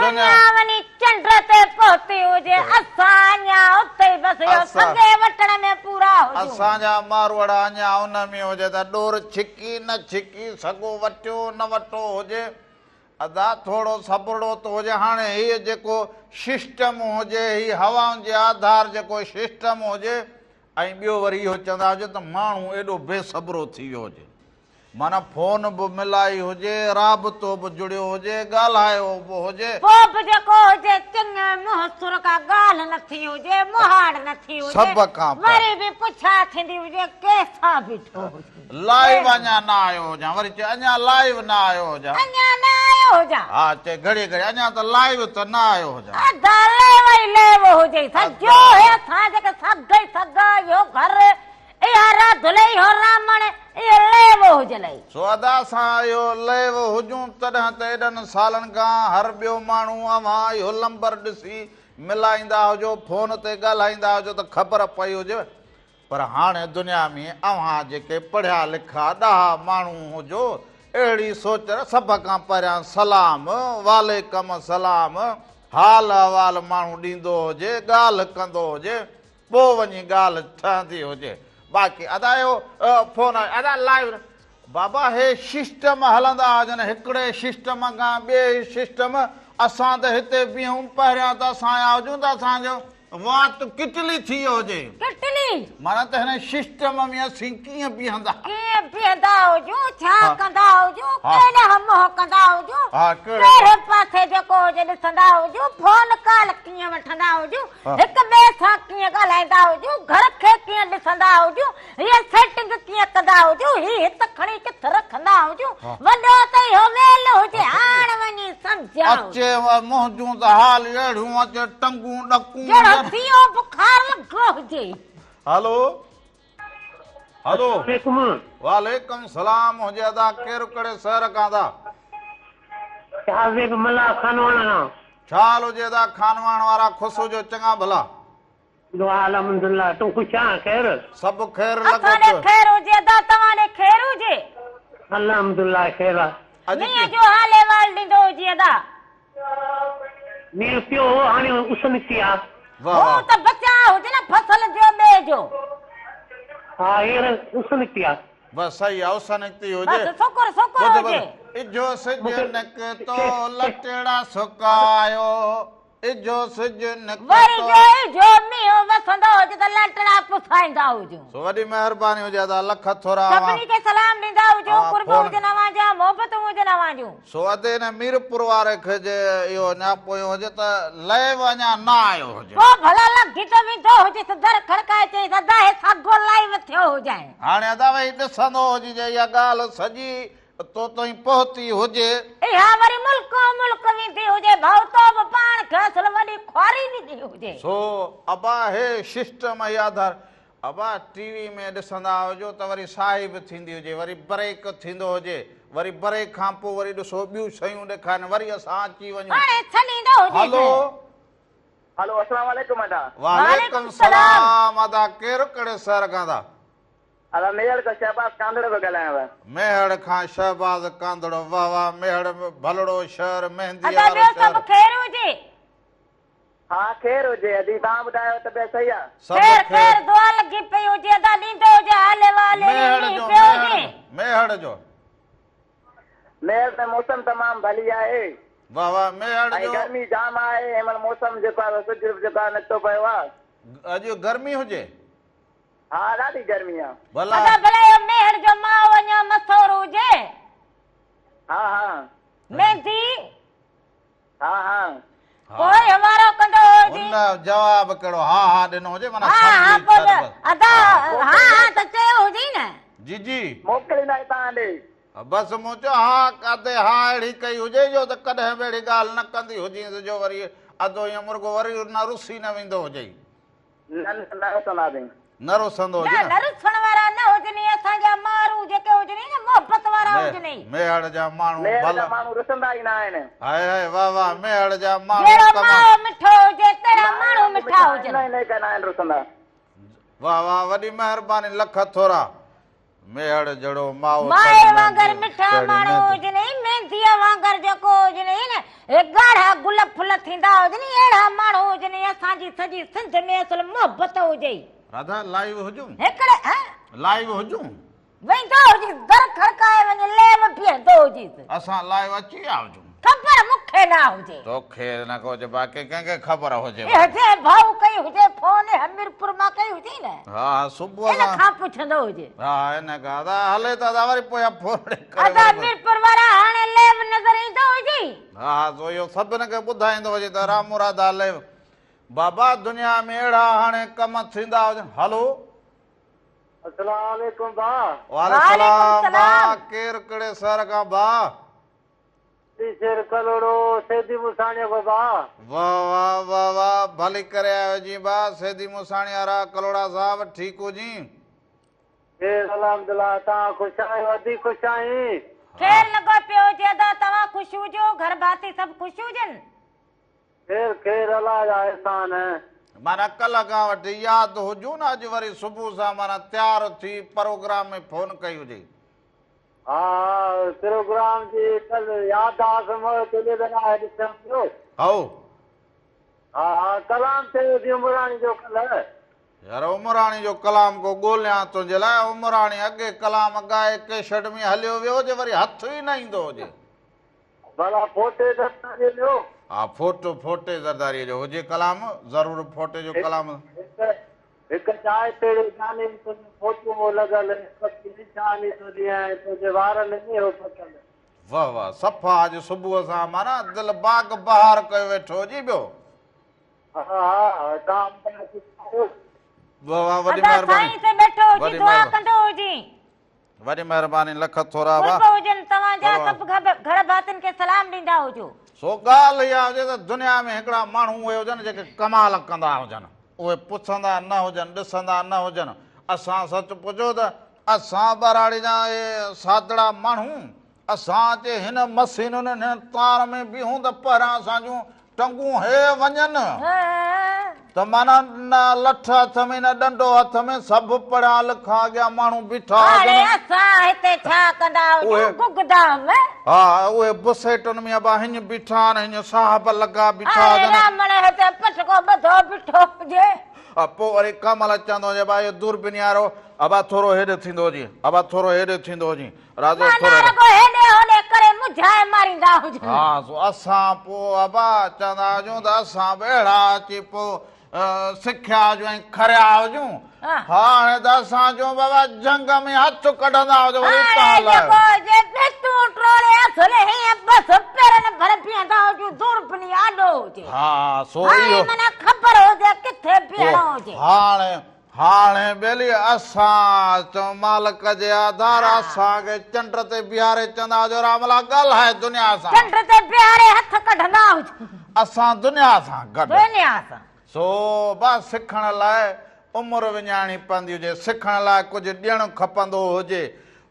दुनिया वञी चंड ते पहुती हुजे असां अञा उते बसि सॻे वठण में पूरा हुजूं असांजा मारवाड़ा अञा उन में हुजे त डोर छिकी न छिकी सॻो वटियो न वठो हुजे अदा थोरो सबड़ो तो हुजे। हाणे हीअ जेको सिस्टम हुजे ही हवाउनि जे आधार जेको सिस्टम हुजे ऐं ॿियो वरी इहो चवंदा हुजे त माण्हू एॾो बेसबरो थी वियो हुजे माना फोन बि मिलाई हुजे राबतो बि जुड़ियो हुजे ॻाल्हायो बि हुजे पोइ बि जेको हुजे चङे मुंहं सुर खां ॻाल्हि न थी हुजे मुहाड़ न थी हुजे सभ खां वरी बि पुछा थींदी हुजे कंहिंसां बीठो हुजे लाइव अञा न आयो हुजां वरी चए अञा लाइव न आयो हुजां अञा न आयो हुजां हा चए घड़ी घड़ी अञा त लाइव त न आयो हुजां अदा लेव ई लेव हुजे सॼो हे असां जेके सॻई सॻा इहो घर इहा राधुले इहो रामण इहो लेव हुजलई सो अदा असां इहो लेव हुजूं तॾहिं त एॾनि सालनि खां हर ॿियो माण्हू अवां इहो नंबर ॾिसी मिलाईंदा हुजो फोन ते ॻाल्हाईंदा हुजो त ख़बर पई हुजे पर हाणे दुनिया में अव्हां जेके पढ़िया लिखा ॾाहा माण्हू हुजो अहिड़ी सोच सभ खां पहिरियां सलाम वालेकुम सलाम हाल अहवाल माण्हू ॾींदो हुजे ॻाल्हि कंदो हुजे पोइ वञी ॻाल्हि ठहंदी हुजे बाक़ी अदा इहो फोन अदा लाइव बाबा हे सिस्टम हलंदा हुजनि हिकिड़े सिस्टम खां ॿिए सिस्टम असां त हिते बीहूं पहिरियां त असां आया हुजूं त असांजो वात किटली थी वियो हुजे किटली माना त हिन सिस्टम में असीं कीअं बीहंदा हुजूं छा कंदा हुजूं केॾा मोह कंदा हुजूं कहिड़े पासे जेको हुजे ॾिसंदा हुजूं फोन कॉल कीअं वठंदा हुजूं हिक ॿिए सां कीअं ॻाल्हाईंदा हुजूं घर खे कीअं ॾिसंदा हुजूं हीअ सेटिंग कीअं कंदा हुजूं ही हित खणी किथे रखंदा हुजूं वॾो त इहो वेल हुजे हाणे वञी सम्झां अचे मुंहिंजूं त हाल अहिड़ियूं अचे टंगूं ॾकूं बुखार लॻो हुजे। हलो हलो वालेकुम सलाम हुजे अदा केरु कहिड़े शहर खां था? मला खानवाना छा हाल हुजे अदा खानवान वारा ख़ुशि हुजो चङा भला दुआ अलहमदुलिल्लाह तूं ख़ुशि आहीं ख़ैर सभु ख़ैर असांखे ख़ैर हुजे अदा तव्हांखे ख़ैर हुजे अलहमदुलिल्लाह ख़ैर मींहं जो हाल अहिवाल ॾींदो हुजे अदा मींहुं पियो हाणे उस निकिती आहे हू त बचाव हुजे न फसल जो ॿिए जो हा हींअर उस निकिती आहे बस सही आहे उस निकिती हुजे बसि शुकुर हुजे इजो सिज निकितो लटड़ा सुकायो इजो सिज वरी जो मींहुं वसंदो हुजे त लंटड़ा पुसाईंदा हुजो। सो वॾी महिरबानी हुजे त लख थोरा सभिनी खे सलाम ॾींदा हुजो, हा, कुर्ब फोन। हुजनि अव्हां जा, मोहबतूं हुजनि अव्हां जूं। सो अधे न मीरपुर वारे खे जे इहो न्यापो हुजे त लय अञा न आयो हुजे। पोइ भला लॻी त वेंदो हुजे त दर खड़काए चई सदा हे सागो लाइव थियो हुजांइ। हाणे अदा भई ॾिसंदो हुजे जे इहा ॻाल्हि सॼी तो ताईं पहुती हुजे। इहा वरी मुल्क वेंदी हुजे, भाउ तो बि पाण खे असल वॾी ख्वारी ॾिनी हुजे। सो अबा हे सिस्टम ई आधार अबा टीवी में ॾिसंदा हुजो त वरी साहिब थींदी हुजे, वरी ब्रेक थींदो हुजे, वरी ब्रेक खां पोइ वरी ॾिसो ॿियूं शयूं ॾेखारनि, वरी असां अची वञूं। हाणे छॾींदो हुजे। हलो हेलो अस्सलाम वालेकुम अदा। वालेकुम सलाम अदा। केरु कहिड़े शहर खां था? अदा मेहर का शहबाज कांदड़ पियो ॻाल्हायांव। मेहड़ खां शहबाज कांदड़ो। वाह वाह, मेहड़ भलड़ो शहर, मेहंदी अदा वारो ॿियो सभु शहर। ख़ैर हुजे? हा ख़ैर हुजे अदी, तव्हां ॿुधायो तबियत सही आहे? सभु ख़ैर ख़ैर। ख़ैर दुआ लॻी पई हुजे, अदा ॾींदो हुजे हाले वाले मेहड़ ॾींहुं जो पियो हुजे। मेहड़ जो मेहर में मौसम तमामु भली आहे। वाह वाह, मेहड़ ऐं जो गर्मी जाम आहे, हिन महिल मौसम जेको आहे सिज जेको आहे नथो पियो आहे। अॼु गर्मी हुजे? हा ॾाढी गर्मी आहे। भला अदा भला इहो मेहर जो मां वञा मसौर हुजे, हा हा मेहंदी हा हा पोइ हवारो कंदो हुजे। उन जवाब कहिड़ो हा हा ॾिनो हुजे माना हा हा सम्झी पोइ छॾ बस। अदा हा हा त चयो हुजे न। जी जी मोकिलींदा तव्हां ॾे। बसि मूं चयो हा काथे हा अहिड़ी कई हुजे जो त कॾहिं बि अहिड़ी ॻाल्हि न कंदी हुजे जो वरी अधो ईअं मुर्गो वरी न रुसी न वेंदो हुजे, न सुनासीं। न रुसंदो न हुजे न रुसण वारा न हुजनि, असांजा माण्हू जेके हुजनि न मोहबत वारा हुजनि। मेहड़ जा माण्हू मेहर भला जा माण्हू रुसंदा ई न आहिनि। हाय हाय वाह वाह, मेहड़ जा माण्हू जहिड़ो कमाल। माओ मिठो हुजे तहिड़ा माण्हू मिठा हुजनि। न कंदा आहिनि रुसंदा। वाह वाह, वॾी महिरबानी, लख थोरा। मेहड़ जहिड़ो माओ माए वांगर मिठा माण्हू हुजनि, मेहंदीअ वांगर जेको हुजनि न ॻाढ़ा गुल फुल थींदा हुजनि, अहिड़ा माण्हू हुजनि। असांजी सॼी सिंध में असल मोहबत हुजे। राधा लाइव हुजूं? हिकिड़े लाइव हुजूं? वेंदो हुजे दर खड़काए वञे, लेव बीहंदो हुजे। असां लाइव अची विया हुजूं? ख़बर मूंखे न हुजे। तोखे न हुजे, बाक़ी कंहिंखे ख़बर हुजे। हुजे भाऊ कई हुजे फोन हमीरपुर मां कई हुजे न, हा सुबुह इन खां पुछंदो हुजे। हा इन खां हले त वरी पोयां फोन अदा हमीरपुर वारा हाणे लेव नज़र ईंदो हुजे। हा सो इहो सभिनि खे ॿुधाईंदो हुजे त रामूराधा लेव। बाबा दुनिया में अहिड़ा हाणे कम थींदा हुजनि। हलो अस्सलाम वालेकुम भाउ। वालेकुम वालेकुम सलाम। सलाम। केरु कहिड़े शहर खां भाउ? शेर कलोड़ो सेदी मुसाणियो को भाउ। वाह वाह वाह वाह, भली करे आयो जी भाउ। सेदी मुसाणी वारा कलोड़ा साहब ठीक हो जी? अल्हम्दुलिल्लाह, तव्हां ख़ुशि आहियो? अदी ख़ुशि आहीं? ख़ैर लॻो पियो हुजे अदा, तव्हां ख़ुशि हुजो, घर भाती सभु ख़ुशि हुजनि? खैर अलाह जा एहसान है। माना कल्ह खां वठी यादि हुजूं न, अॼु वरी सुबुह सां माना तयारु थी प्रोग्राम में फोन कई हुजे। हाँ प्रोग्राम जी कल याद आओ हाँ कलाम थे उमरानी जो कल यार उमराणी जो कलाम को ॻोल्हियां तुंहिंजे लाइ। उमराणी अॻे कलाम ॻाए केशट में हलियो वियो हुजे, वरी हथ ई न ईंदो हुजे। भला फोटे दस्ताने ॾियो। हा फोटे ज़रदारीअ जो हुजे कलाम, ज़रूर फोटे जो कलाम। हिकु चांहि तेरे गाने में तुझे फोटो लॻल पकी निशानी तुझे ऐं तुझे वारनि में हो पकल। वाह वाह, सफ़ा अॼु सुबुह सां माना दिलि बाग बहार कयो वेठो जी ॿियो। हाँ तव्हां वाह वाह, वॾी अदा महिरबानी, साईं ते बैठो हुजे, वॾी दुआ महिरबानी, कंदो हुजे। वॾी महिरबानी, लख थोरा वाह। कुर्ब हुजनि तव्हांजा वाह। सभु घर भातियुनि खे सलाम ॾींदा हुजो। सो ॻाल्हि इहा हुजे त दुनिया में हिकिड़ा माण्हू उहे हुजनि जेके कमाल कंदा हुजनि, उहे पुछंदा न हुजनि, ॾिसंदा न हुजनि। असां सच पुछो त असां बराड़ी जा इहे सादड़ा माण्हू, असां अचे हिन मशीनुनि हिन तार में बीहूं त पहिरां असांजूं टंगूं हे वञनि त माना न लठ हथ में न डंडो हथ में, सभु पढ़िया लिखा अॻियां माण्हू बीठा हाणे हुजनि। असां हिते छा कंदा हुजूं गुगदाम। हा उहे बुसेटुनि में अबा हीअं बीठा आहिनि, हीअं साहब लॻा बीठा हाणे हुजनि। रामण हिते पटको ॿधो बीठो हुजे। पोइ वरी कमल चवंदो हुजे भाई दूरबीनी वारो अबा थोरो हेॾे थींदो जी अबा थोरो हेॾे थींदो जी राजो ना थोरो रगो हेॾे होॾे करे मुझाए मारींदा हुजनि। हा सो असां पोइ अबा चवंदा हुजूं त असां ॿेड़ा अची पोइ सिखिया हुजूं ऐं खरिया हुजूं हाणे त असां चऊं बाबा जंग में हथ कढंदा हुजो वरी तव्हां लाइ जे बेटू ट्रोले असले हे बस पेरन भर पियंदा हुजूं दूर पनी आडो हुजे। हा सो हाणे इहो मना ख़बर हुजे किथे बीहणो हुजे। हाणे हाणे बेली असां चऊं मालिक जे आधार असांखे चंड ते बीहारे चवंदा हुजो रामला ॻाल्हाए दुनिया सां चंड ते बीहारे हथ कढंदा हुजूं असां दुनिया सां गॾु दुनिया सां। सो बस सिखण लाइ उमिरि विञाइणी पवंदी हुजे सिखण लाइ कुझु ॾियणु खपंदो हुजे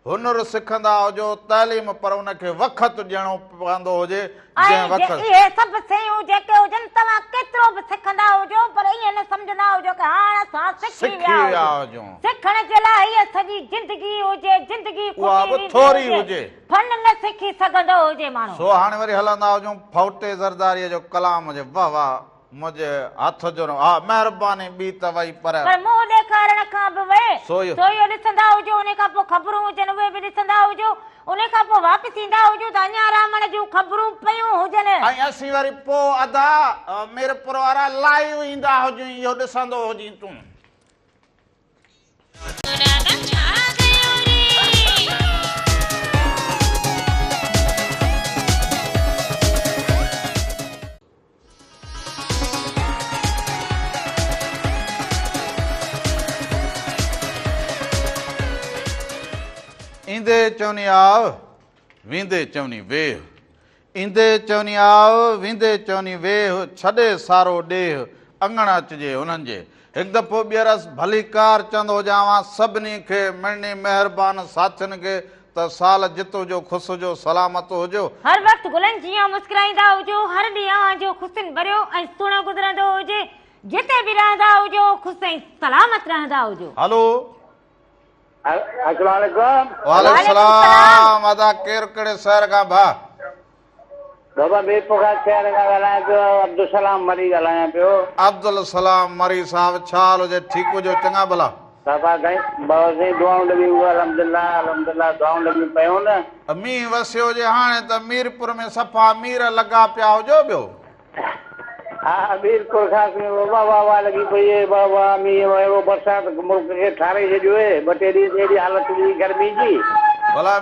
हुनर सिखंदा हुजो तालीम पर उनखे वक़्तु ॾियणो पवंदो हुजे जंहिं वक़्तु इहे सभु शयूं जेके हुजनि तव्हां केतिरो बि सिखंदा हुजो पर ईअं न सम्झंदा हुजो कि हाणे असां सिखी विया हुजूं। सिखण जे लाइ हीअ सॼी ज़िंदगी हुजे ज़िंदगी उहा बि थोरी हुजे फन न सिखी सघंदो हुजे माण्हू। सो हाणे वरी हलंदा हुजूं फाउटे ज़रदारीअ जो कलाम हुजे वाह वाह मुंहिंजे हथ जो हा महिरबानी ॿी त वई पर मुंहुं ॾेखारण खां बि वे सो इहो ॾिसंदा हुजो उन खां पोइ ख़बरूं हुजनि उहे बि ॾिसंदा हुजो उन खां पोइ वापसि ईंदा हुजो त अञा रावण जूं ख़बरूं पयूं हुजनि ऐं असीं वरी पोइ अदा मीरपुर वारा लाइव ईंदा हुजूं इहो ॾिसंदो हुजी तूं ईंदे चवनी आव वेंदे चवनी वेह ईंदे चवनी आव वेंदे चवनी वेह छॾे सारो ॾेह अङण अचिजे उन्हनि जे हिकु दफ़ो ॿीहरसि भली कार चवंदो हुजांव सभिनी खे मिलणी महिरबान साथियुनि खे त साल जित हुजो ख़ुशि हुजो सलामत हुजो हर वक़्तु गुलनि जीअं मुस्कुराईंदा हुजो हर ॾींहुं जो ख़ुशियुनि भरियो ऐं सुहिणो गुज़रंदो हुजे जिते बि रहंदा हुजो ख़ुशि ऐं सलामत रहंदा हुजो। हलो अस्सलाम वालेकुम सलाम अदा केरु कहिड़े शहर खां भा बाबा मीरपुर खां शहर खां ॻाल्हायां पियो अब्दुल सलाम मरी ॻाल्हायां पियो। अब्दुल सलाम मरी साहब छा हाल हुजे ठीकु हुजो चङा भला बाबा साईं दुआऊं लॻी अल्हम्दुलिल्लाह अल्हम्दुलिल्लाह दुआऊं लॻी पयूं न मींहुं वसियो हुजे हाणे त मीरपुर में सफ़ा मीर लॻा पिया हुजो ॿियो हा मीरपुर खां वाह वाह वाह लॻी पई आहे वाह वाह मींहुं अहिड़ो बरसाति मुल्क खे ठारे छॾियो आहे ॿ टे ॾींहं अहिड़ी हालत हुई गर्मी जी भला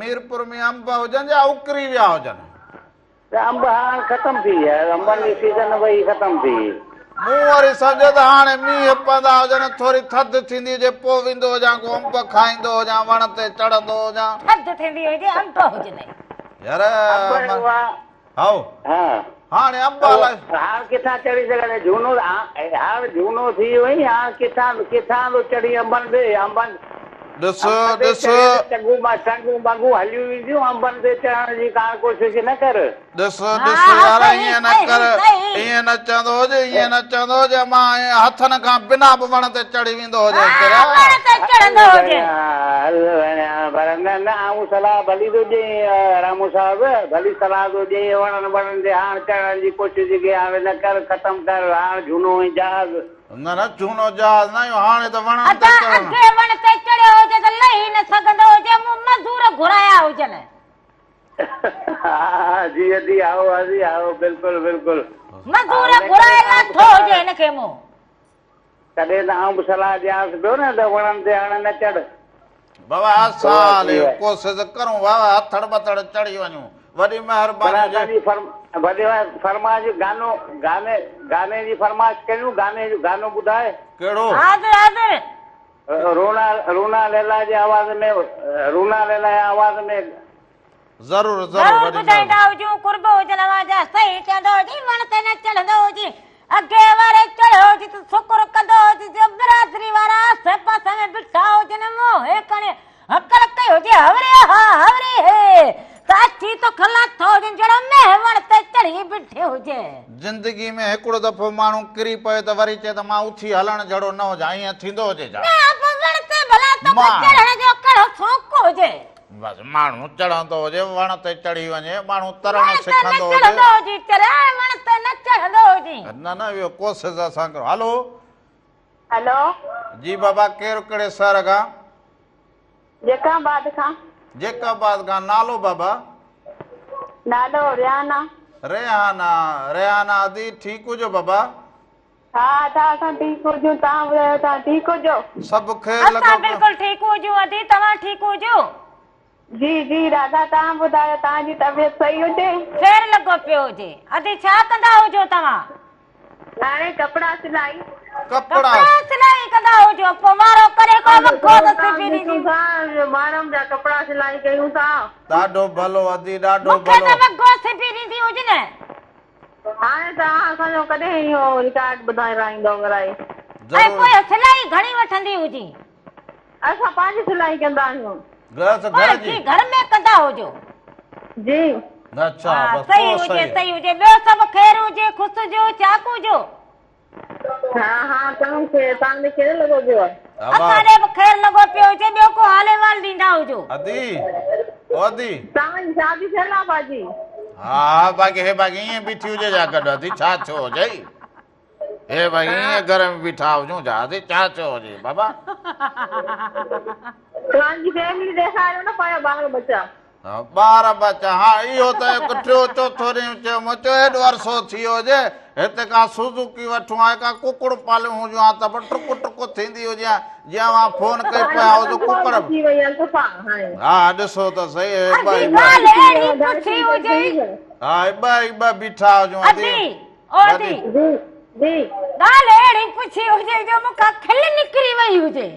मीरपुर में अंब हुजनि या उकरी विया हुजनि अंब हाणे ख़तम थी विया अंबनि जी सीज़न भई ख़तम थी मूं वरी सम्झो त हाणे मींहं पवंदा हुजनि थोरी थधि थींदी हुजे पोइ वेंदो हुजां को अंब खाईंदो हुजां वण ते चढ़ंदो हुजां थधि थींदी हुजे अंब हुजनि यार हाओ हाणे अंब हाणे किथां चढ़ी सघंदे झूनो हाणे झूनो थी वई हाणे किथां थो चढ़ी अंबनि ते अंबनि टंगू बंगू हलियूं वेंदियूं अंबनि ते चढ़ण जी का कोशिशि न कर ॾिस यार ईअं न कर ईअं न चवंदो हुजे मां हथनि खां बिना बि वण ते चढ़ी वेंदो हुजे पर न आऊं सलाह भली थो ॾे रामू साहिब भली सलाह थो ॾे वणनि वणनि ते हाणे चढ़ण जी कोशिशि कई हाणे न कर ख़तमु कर हाणे झूनो ऐं जहाज़ न झूनो जहाज़ न हाणे त वण ते चढ़ियो हुजे त लही न सघंदो हुजे मज़दूर घुराया हुजनि जी जी आओ बिल्कुलु बिल्कुलु मज़दूर घुराए नथो हुजे हिनखे मूं कॾहिं त आऊं बि सलाह ॾियांसि पियो न त वणनि ते हाणे न चढ़ बाबा असां कोशिशि करूं बाबा हथड़ बथड़ चढ़ी वञूं वॾी महिरबानी फरमाइश गाने जी फरमाइश कयूं गानो ॿुधाए कहिड़ो रूना लैला जे आवाज़ में रूना लैला जे आवाज़ में ज़रूर ॿुधाईंदा हुजूं कुर्ब हुजनि आवाज़ सही चवंदो हुजे वण ते न चढ़ंदो हुजे अॻे वारे चढ़ियो हुजे त शुकुर कंदो हुजे जो बिरादरी वारा आसे पासे में बीठा हुजनि मोहे खणे हकल कई हुजे हवरे हे साची तो खला थो जड़ो में वण ते चढ़ी बीठे हुजे जिंदगी में हिकिड़ो दफ़ो माण्हू किरी पए त वरी चए त मां उथी हलण जहिड़ो न हुजां ईअं थींदो हुजे छा वण ते भला तो चढ़ण जो कहिड़ो शौक़ हुजे बस माण्हू चढ़ंदो हुजे वण ते चढ़ी वञे माण्हू तरण सिखंदो हुजे वण ते न चढ़ंदो हुजे न इहो कोशिशि असां करो हलो हेलो जी बाबा केरु कहिड़े शहर खां? जेकाबाद खां। जेकाबाद खां। नालो बाबा? नालो रियाना। रेहाना। रेहाना अदी ठीक हुजो बाबा? हा असां ठीक हुजूं, तव्हां ॿुधायो तव्हां ठीक हुजो? सभु ख़ैर लॻो असां पियो? बिल्कुलु ठीकु हुजूं अदी, तव्हां ठीकु हुजो? जी जी राधा, तव्हां ॿुधायो तव्हांजी तबियत सही हुजे? ख़ैर लॻो पियो हुजे। अदी छा कंदा हुजो तव्हां? हाणे कपिड़ा सिलाई। कपिड़ा सिलाई कंदा हुजो? पोइ वारो करे को वॻो त सिबी ॾींदी। माण्हुनि जा कपिड़ा सिलाई कयूं था। ॾाढो भलो अदी, ॾाढो मूंखे भलो। त वॻो सिबी ॾींदी हुजे न। हाणे तव्हां असांजो कॾहिं इहो रिकार्ड ॿुधाईंदो घराई? ऐं पोइ सिलाई घणी वठंदी हुजी? असां पंहिंजी सिलाई कंदा आहियूं। घर जी? घर में कंदा हुजो? जी। अच्छा बस सही हुजे, सही हुजे। ॿियो सभु ख़ैर हुजे, ख़ुशि हुजो, चाक हुजो? हा हा तव्हांखे कहिड़ो लॻो पियो आहे? असांखे बि ख़ैर लॻो पियो हुजे। ॿियो को हाल अहिवाल ॾींदा हुजो? अदी ओ अदी तव्हांजी शादी थियल आहे बाजी? हा बाक़ी हे बाक़ी ईअं बीठी हुजे जा गॾु अदी, छा थियो हुजे? हे भाई ईअं घर में बीठा हुजूं जा अदी, छा थियो हुजे बाबा? तव्हांजी फैमिली ॾेखारियो न पायो ॿार बच्चा। ॿार बच्चा? हा इहो त हिकु टियों चोथों ॾींहुं चयो मूं चयो हेॾो अरसो थी वियो हुजे हिते का सुज़ुकी वठूं आहे, का कुकड़ पालियूं हुजूं हा त पोइ टुक टुक थींदी हुजे हा। जीअं मां फोन कई पिया हुजो कुकड़। हा ॾिसो त सही ॿ बीठा हुजूं अदी। ॻाल्हि अहिड़ी पुछी हुजे जो मूंखां खिल निकिरी वई हुजे।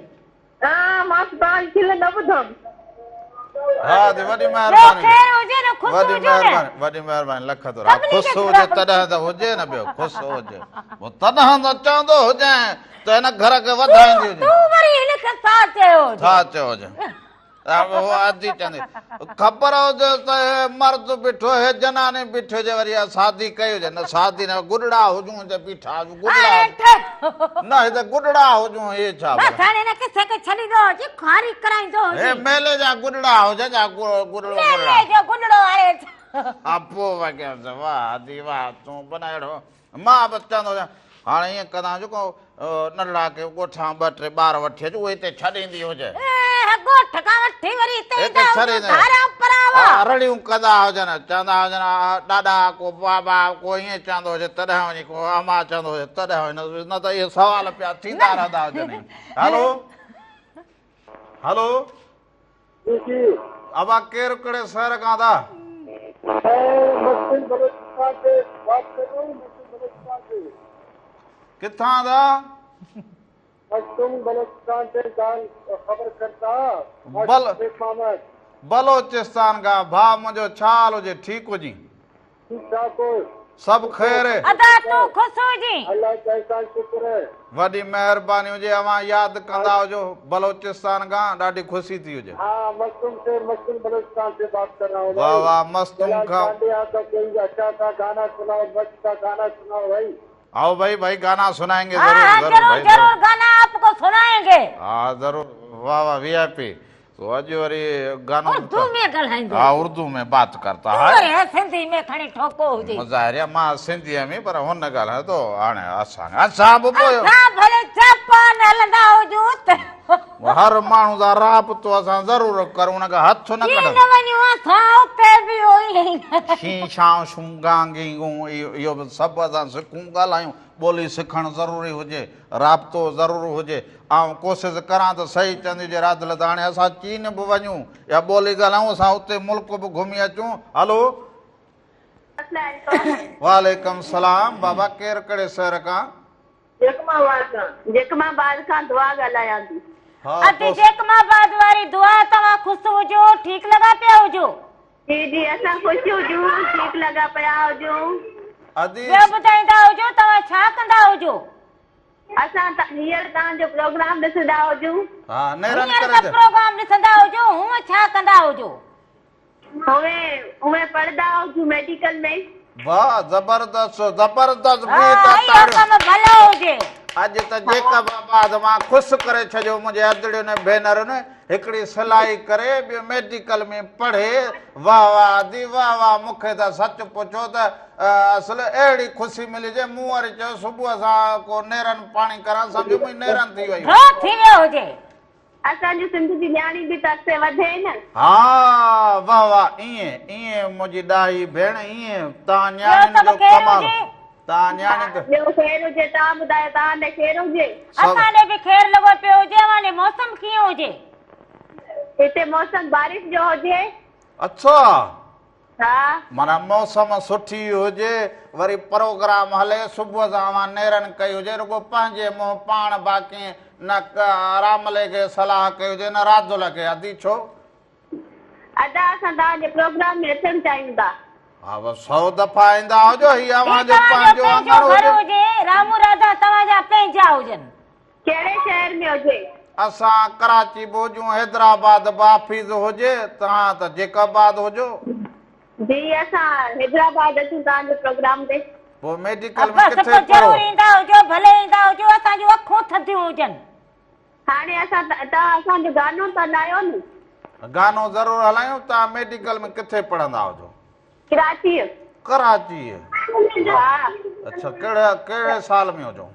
मां तव्हांजी खिल न ॿुधमि। हा वॾी महिरबानी, वॾी महिरबानी, लख थोरा। ख़ुशि हुजे तॾहिं त हुजे न, ॿियो ख़ुशि हुजे तॾहिं त चवंदो हुजे त हिन घर खे वधाईंदी हुजे। छा चयो हुजे? अदी चवंदी ख़बर हुजे त हे मर्द बीठो, हे जनानी बीठो हुजे, वरी शादी कई हुजे न, शादी न गुॾड़ा हुजूं बीठा हुजूं, गुॾड़ा न हिते गुॾड़ा हुजूं, हे छा मेले जा गुॾड़ा हुजे जा गुॾड़ो वाह अदी वाह, तूं बनायो। मां बि चवंदो हुजां हाणे ईअं कंदा जेको नंढड़ा खे ॻोठां ॿ टे ॿार वठी अचूं, उहे हिते छॾींदी हुजे, रड़ियूं कंदा हुजनि, चवंदा हुजनि ॾाॾा को बाबा को ईअं चवंदो हुजे तॾहिं वञी को अमा चवंदो हुजे तॾहिं वञी, न त इहे सवाल पिया थींदा रहंदा हुजनि। हलो हलो अबा केरु कहिड़े शहर खां था? किथां था? बलोचिस्तान खां। भाउ मुंहिंजो छा हाल हुजे? ठीकु हुजी? सभु ख़ैर? वॾी महिरबानी हुजे, अवां यादि कंदा हुजो बलोचिस्तान खां, ॾाढी ख़ुशी थी हुजे। वाह वाह मस्तूम खां। आओ भाई भाई गाना सुनाएंगे, जरूर गाना आपको सुनाएंगे। हाँ जरूर। वाह वाह वीआईपी। तो अज वरी गानो उर्दू में ॻाल्हाईंदो? हाँ उर्दू में बात करता है। सिंधी में खणी ठोको हुजे। मुज़ाहिर मां सिंधीअ में, पर हुन ॻाल्हाए थो हाणे असां बि भले जापान हलंदा हुजूं त हर माण्हू जा राबतो असां ज़रूरु करूं, हुन खां हथ न कढूं। इहो बि सभु असां सिखूं, ॻाल्हायूं, ॿोली सिखणु ज़रूरी हुजे, राबतो ज़रूरु हुजे। ऐं कोशिशि करां त सही चवंदी हुजे रादिल त हाणे असां चीन बि वञूं या ॿोली ॻाल्हायूं, असां उते मुल्क बि घुमी अचूं। हलो वालेकुम सलाम। बाबा केरु कहिड़े शहर खां? जेकमाबाद खां दुआ ॻाल्हायां थी। जेकमाबाद वारी दुआ, तव्हां ख़ुशि हुजो, ठीकु लॻा पिया हुजो? जी जी असां ख़ुशि हुजूं, ठीकु लॻा पिया हुजूं। ॿियो ॿुधाईंदा हुजो तव्हां छा कंदा हुजो? असां हींअर तव्हांजो प्रोग्राम ॾिसंदा हुजूं। प्रोग्राम ॾिसंदा हुजो, हूअं छा कंदा हुजो? उहे पढ़ंदा हुजूं मेडिकल में। वाह जबरदस्त जबरदस्त। कमु भलो हुजे। अॼु त जेका बाबा मां ख़ुशि करे छॾियो मुंहिंजे अदड़ियुनि ने भेनरुनि हिकिड़ी सिलाई करे ॿियो मेडिकल में पढ़े वाह वाह दी वाह वाह मूंखे त सच पुछो त असुल अहिड़ी ख़ुशी मिली जे मूं वरी चयो सुबुह सां को नेरनि पाणी करां सम्झो मुंहिंजी नेरनि थी वई छो थी वियो हुजे असांजी सिंध जी न्याणी बि त अॻिते वधे न। हा वाह वाह ईअं ईअं मुंहिंजी ॾाही भेण ईअं तव्हां ॿियो न्याणियुनि सभु जो ख़ैरु कमाल हुजे? तव्हां न्याणी त ॿियो ख़ैरु हुजे तव्हां ॿुधायो तव्हां ॾे ख़ैरु हुजे? असांजे बि ख़ैरु लॻो पियो हुजे अवांजे मौसम कीअं हुजे? हिते मौसम बारिश जो हुजे। अच्छा हा माना मौसम सुठी हुजे वरी प्रोग्राम हले सुबुह सां नेरनि कई हुजे रुगो पंहिंजे मुंहुं पाण बाक़ी न रामले खे सलाह कई हुजे न राजुल खे अदी छो अदा असां तव्हांजे प्रोग्राम में अचणु चाहियूं था। हा बसि 100 दफ़ा ईंदा हुजो हीअ अवांजो तव्हांजो पंहिंजो पंहिंजो आंगण घर हुजे हुजे रामू राधा तव्हांजा पंहिंजा हुजनि। कहिड़े शहर में हुजे? असां कराची बि हुजूं हैदराबाद बाफिज़ हुजे तव्हां त जेकाबाद हुजो जी असां हैदराबाद अचूं तव्हांजे प्रोग्राम ते। पोइ मेडिकल में बसि किथे पोइ पढ़ो ज़रूरु ईंदा हुजो भले ईंदा हुजो असांजूं अखूं थधियूं हुजनि। हाणे असां तव्हां असांजो गानो त हलायो न। गानो ज़रूरु हलायूं तव्हां मेडिकल में किथे पढ़ंदा हुजो? कराची। कराची हा अच्छा कहिड़े साल में हुजो?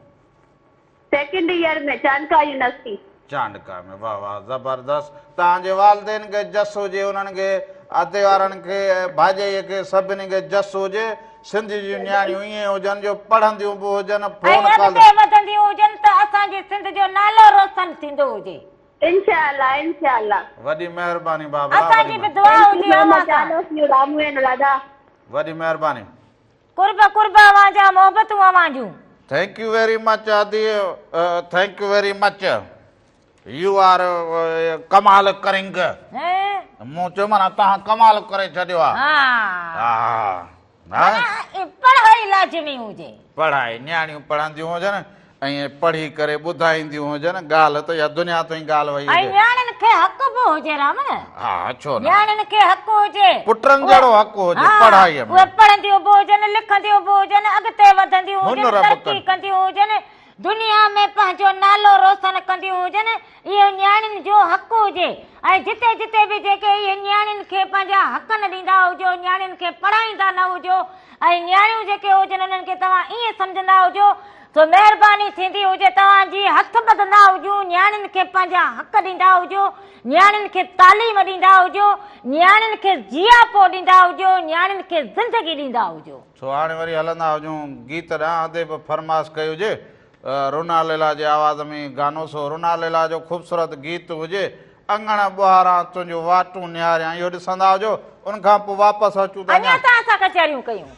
सेकेंड ईयर में चांदका यूनिवर्सिटी। चांडका में वाह वाह ज़बरदस्त तव्हांजे वालदेन खे जस हुजे उन्हनि खे अधे वारनि खे भाॼईअ खे सभिनी खे जस हुजे सिंधी जूं न्याणियूं ईअं हुजनि जो पढ़ंदियूं बि हुजनि ऐं फोन कॉल अॻिते वधंदियूं हुजनि त असांजे सिंध जो नालो रोशन थींदो हुजे। इंशाअल्लाह इंशाअल्लाह। वॾी महिरबानी बाबा असांजी बि दुआ हुजे अव्हां सां। रामू ऐं राधा। वॾी महिरबानी कुर्ब अव्हांजा मोहबतूं अव्हांजूं। थैंक यू वेरी मच आदि thank you very much you are कमाल करिंग हैं? मूं चयो माना तव्हां कमाल करे छॾियो आहे हा हा पढ़ाई लाज़मी हुजे। पढ़ाई न्याणियूं पढ़ंदियूं हुजनि ऐं पढ़ी करे ॿुधाईंदियूं हुजनि ॻाल्हि त या दुनिया ताईं ॻाल्हि वई ऐं हुजे न्याणियुनि खे हक़ बि हुजे राम न। हा छो न न्याणियुनि खे हक़ हुजे पुटनि जहिड़ो हक़ हुजे पढ़ाईअ में उहे पढ़ंदियूं बि हुजनि लिखंदियूं बि हुजनि अॻिते वधंदियूं हुजनि हुनर बि तरक़ी कनि। कंदियूं हुजनि दुनिया में पंहिंजो नालो रोशन कंदियूं हुजनि इहो न्याणियुनि जो हक़ हुजे। ऐं जिते जिते बि जेके इहे न्याणियुनि खे पंहिंजा हक़ न ॾींदा हुजो न्याणियुनि खे पढ़ाईंदा न हुजो ऐं न्याणियूं जेके हुजनि उन्हनि खे तव्हां ईअं सम्झंदा हुजो तो महिरबानी थींदी हुजे तव्हांजी हथ ॿधंदा हुजो न्याणियुनि खे पंहिंजा हक़ ॾींदा हुजो न्याणियुनि खे तालीम ॾींदा हुजो न्याणियुनि खे जियापो ॾींदा हुजो न्याणियुनि खे ज़िंदगी ॾींदा हुजो। सो हाणे वरी हलंदा हुजूं गीत ॾांहुं अधे बि फरमाइश कई हुजे रुना लैला जे आवाज़ में गानो सो रुना लैला जो ख़ूबसूरत गीत हुजे अंगण ॿुहारां तुंहिंजो वाटूं निहारियां इहो ॾिसंदा हुजो उनखां पोइ वापसि अचूं था अञा त असां कचहरियूं कयूं।